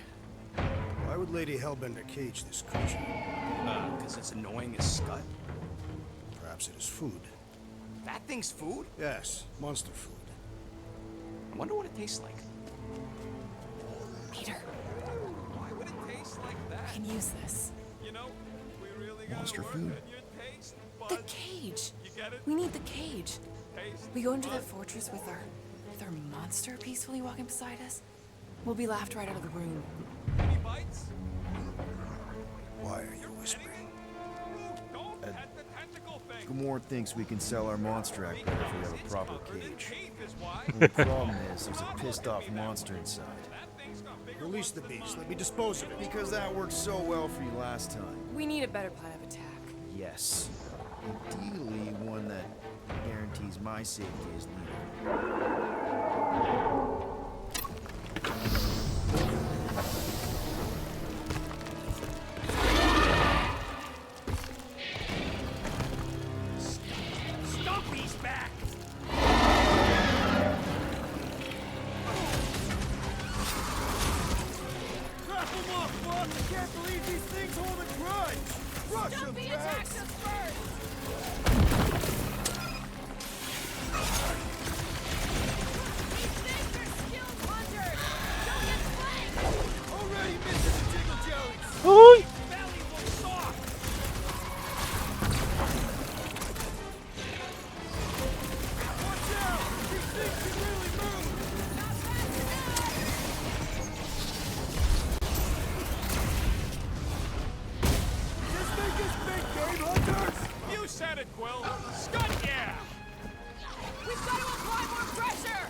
Why would Lady Hellbender cage this creature? Because it's annoying as scut. Perhaps it is food. That thing's food? Yes, monster food. I wonder what it tastes like. Peter, Why would it taste like I that? can use this. You know, we really gotta Monster work food. on your taste The buds. cage. You get it? We need the cage. Taste We go into the buds. fortress with our monster peacefully walking beside us. We'll be laughed right out of the room. Any bites? Why are you whispering? Don't pet the tentacle thing. Gamora thinks we can sell our monster act better if we have a It's proper covered in cage. teeth is why. The problem is, there's a pissed off monster inside. That thing's got bigger Release the beast. Let me dispose of it. Because that worked so well for you last time. We need a better plan of attack. Yes. Ideally, one that guarantees my safety as leader. Stumpy's back! Crap them off, Buck! I can't believe these things hold a grudge! Rush them, Stumpy Drax! attacks us first! These things are skilled hunters! Don't get flanked! Already missing the jiggle jellies! Belly will soft! Watch out! These things can really move! Not fast enough! Just make us big game hunters! You said it, Quill! Scud yeah! We've got to apply more pressure!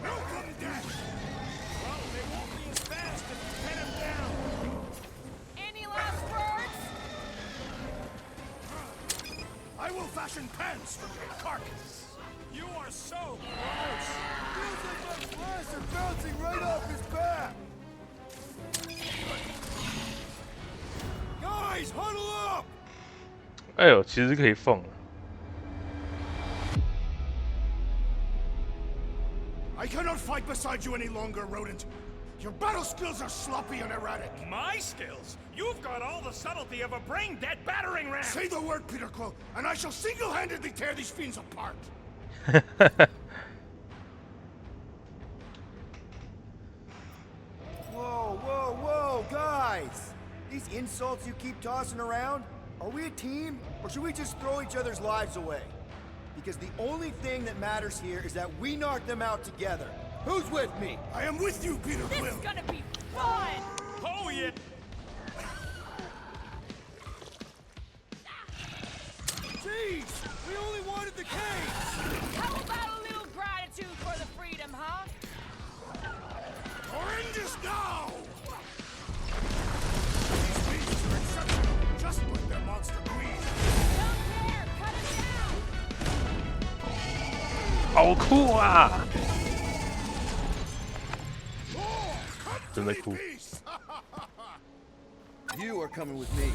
Welcome, Death! Well, they won't be as fast if you pin him down! Any last words? I will fashion pants from your carcass! You are so gross! Feels like my flesh are bouncing right off his back! Guys, huddle up! 哎呦，其实可以放了。 I cannot fight beside you any longer, rodent. Your battle skills are sloppy and erratic. My skills? You've got all the subtlety of a brain-dead battering ram! Say the word, Peter Quill, and I shall single-handedly tear these fiends apart. Whoa, whoa, whoa, guys! These insults you keep tossing around, are we a team, or should we just throw each other's lives away? Because the only thing that matters here is that we knock them out together. Who's with me? I am with you, Peter This Quill. is gonna be fun! Oh, yeah. Jeez, we only wanted the cage. How about a little gratitude for the freedom, huh? Horrendous now! These beasts are exceptional, just like their monster queen. Don't care! Cut it down! 好酷啊！真的酷。 You are coming with me.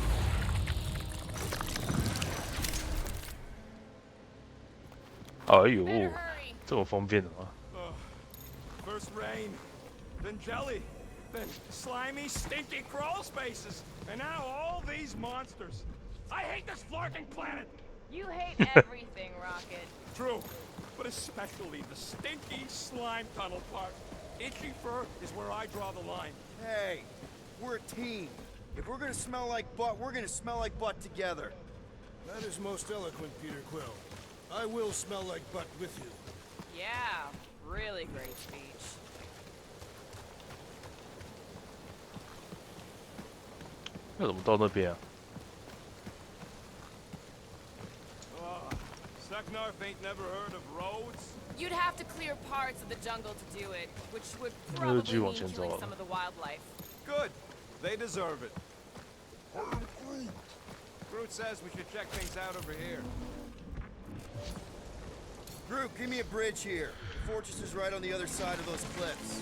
哎呦，这么方便的吗？ First rain, then jelly, then slimy, stinky crawl spaces, and now all these monsters. I hate this flarking planet! You hate everything, Rocket. True, but especially the stinky slime tunnel part. Itchy fur is where I draw the line. Hey, we're a team. If we're gonna smell like butt, we're gonna smell like butt together. That is most eloquent, Peter Quill. I will smell like butt with you. Yeah, really great speech. 那怎么到那边啊？ Seknarf ain't never heard of roads? You'd have to clear parts of the jungle to do it, which would probably mean killing some of the wildlife. Good. They deserve it. Groot says we should check things out over here. Groot, give me a bridge here. The fortress is right on the other side of those cliffs.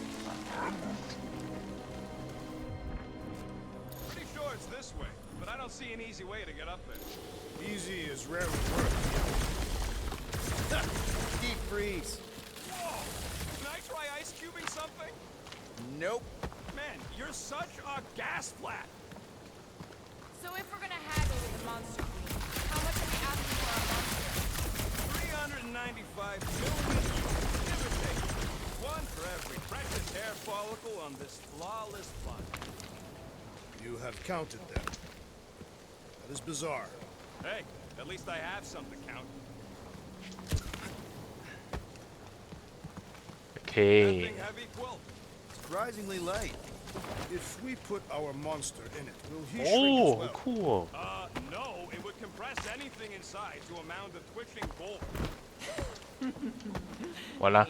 Pretty sure it's this way, but I don't see an easy way to get up there. Easy is rarely worth. Deep freeze. Whoa! Can I try ice cubing something? Nope. Man, you're such a gas flat. So if we're gonna haggle with the monster queen, how much are we asking for our monster? 395 million, give or take. One for every precious hair follicle on this flawless body. You have counted them. That is bizarre. Hey, at least I have something to count. Okay. That thing heavy, Quill? Surprisingly light. If we put our monster in it, will he shrink as 哦， well? 好酷哦！ No, it would compress anything inside to a mound of twitching bull. 完了，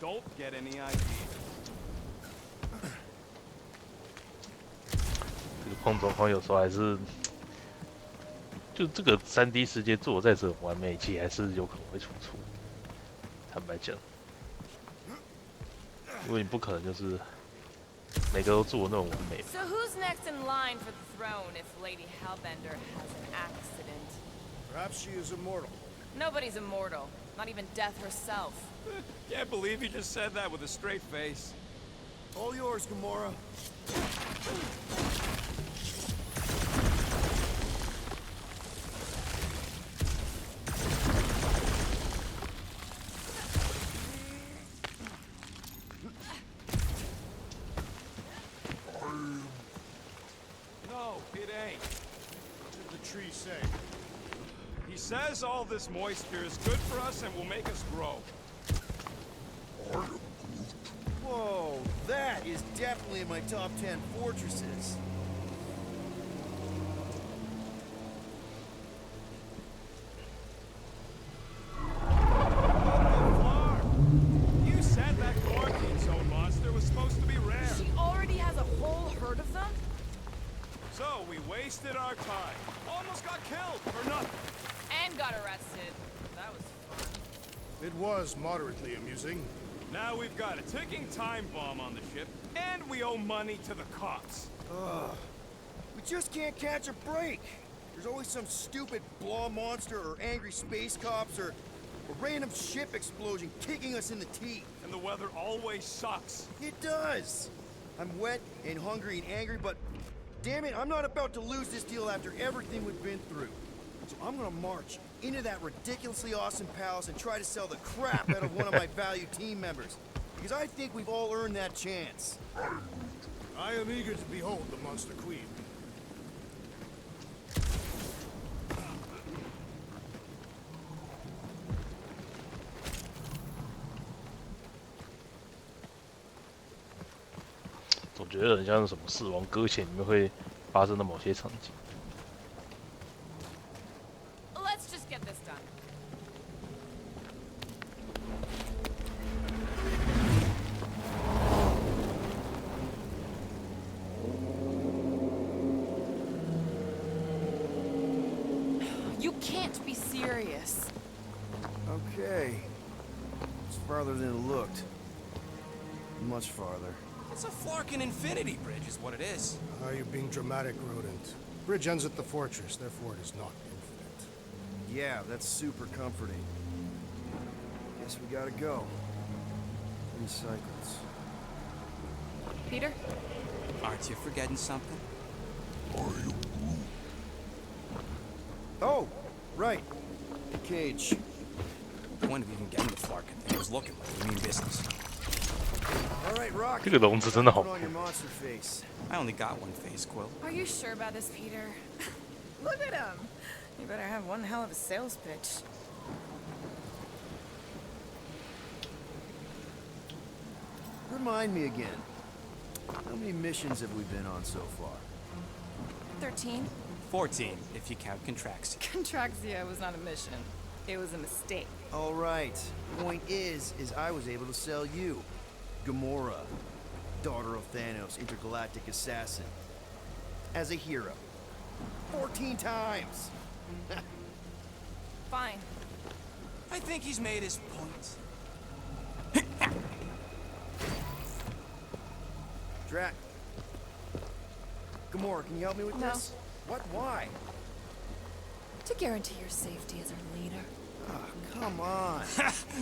Don't get any ideas. 这个碰状况有时候还是，就这个3D 世界做再怎么完美，其实还是有可能会出错。坦白讲，因为你不可能就是每个都做那种完美。 So who's next in line for the throne if Lady Hellbender has an accident? Perhaps she is immortal. Nobody's immortal, not even death herself. Can't believe you just said that with a straight face. All yours, Gamora. No, it ain't. What did the tree say? He says all this moisture is good for us and will make us grow. Whoa, that is definitely in my top 10 fortresses. You said that quarantine zone monster was supposed to be rare. She already has a whole herd of them? So we wasted our time. Almost got killed for nothing. And got arrested. That was fun. It was moderately amusing. Now we've got a ticking time bomb on the ship, and we owe money to the cops. Ugh. We just can't catch a break. There's always some stupid blah monster or angry space cops or a random ship explosion kicking us in the teeth. And the weather always sucks. It does. I'm wet and hungry and angry, but damn it, I'm not about to lose this deal after everything we've been through. So I'm gonna march into that ridiculously awesome palace and try to sell the crap out of one of my valued team members. Because I think we've all earned that chance. I am eager to behold the Monster Queen. 觉得很像是什么死亡搁浅里面会发生的某些场景。 Let's just get this done. You can't be serious. Okay. It's farther than it looked. Much farther. It's a Flarkin infinity bridge is what it is. You're being dramatic, Rodent. Bridge ends at the fortress, therefore it is not infinite. Yeah, that's super comforting. Guess we gotta go. 3 cycles. Peter? Aren't you forgetting something? Oh, right. The cage. The point of even getting the Flarkin thing was looking like we mean business. All right, Rock. 这个笼子真的好 Put 酷 on your monster face. I only got one face, Quill. Are you sure about this, Peter? Look at him. You better have one hell of a sales pitch. Remind me again. How many missions have we been on so far? 13? 14, if you count Contraxia. Contraxia was not a mission. It was a mistake. All right. Point is I was able to sell you, Gamora, daughter of Thanos, intergalactic assassin, as a hero. 14 times. Fine. I think he's made his point. Drac. Gamora, can you help me with No. this? What? Why? To guarantee your safety as our leader. Ah, come on.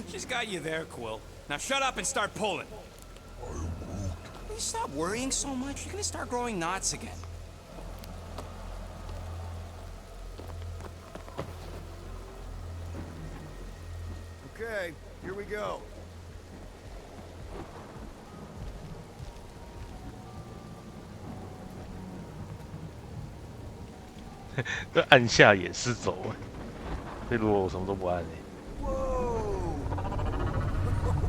She's got you there, Quill. Now shut up and start pulling. Will you stop worrying so much? You're gonna start growing knots again. Okay, here we go. "这按下也是走，所以如果我什么都不按， Whoa!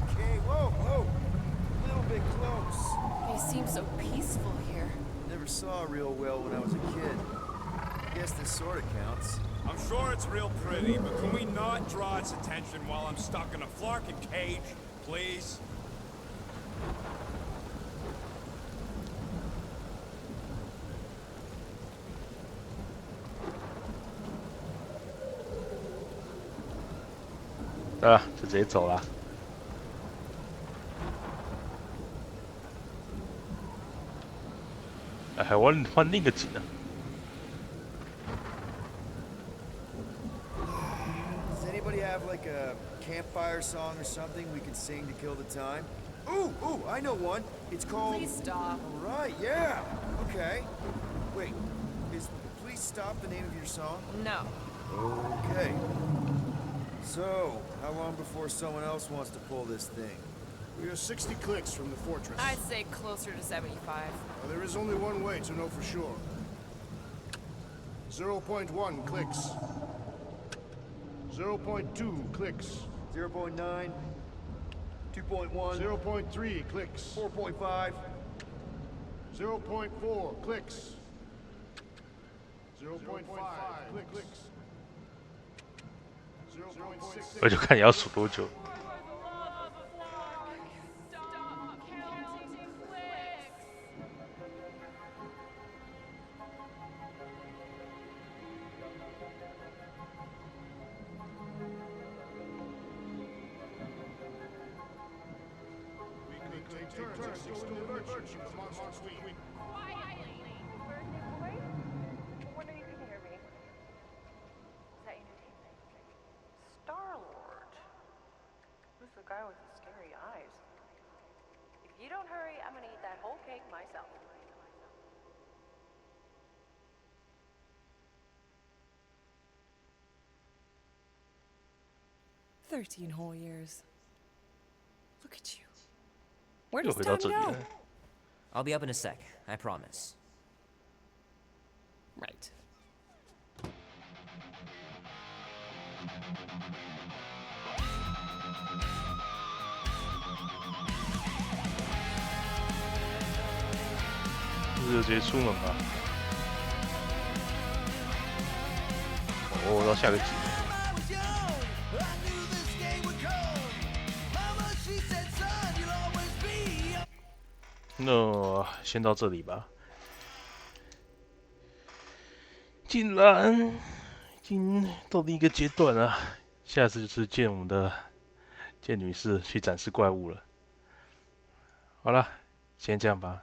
Okay, whoa! A little bit close. They seem so peaceful here. Never saw real well when I was a kid. Guess this sort of counts. I'm sure it's real pretty, but can we not draw its attention while I'm stuck in a Flarkin cage, please? "对吧？就直接走了。哎，还换另一个景呢。 Does anybody have like a campfire song or something we could sing to kill the time? Ooh, I know one. It's called... Please stop. All right, yeah. Okay. Wait, is Please Stop the name of your song? No. Okay. So, how long before someone else wants to pull this thing? We are 60 clicks from the fortress. I'd say closer to 75. Well, there is only one way to know for sure. 0.1 clicks. 0.2 clicks. 0.9, 2.1, 0.3 clicks. 4.5. 0.4 clicks. 0.5 clicks. 0.6. 我就看你要数多久。 Star-Lord. Who's the guy with the scary eyes? If you don't hurry, I'm gonna eat that whole cake myself. "13 whole years. Look at you. Where 又 does 回到 time 这里 go? 了。 I'll be up in a sec, I promise. Right. 是就直接出门吧。哦，到下个集。那先到这里吧。竟然已经到另一个阶段了，下次就是见我们的见女士去展示怪物了。好了，先这样吧。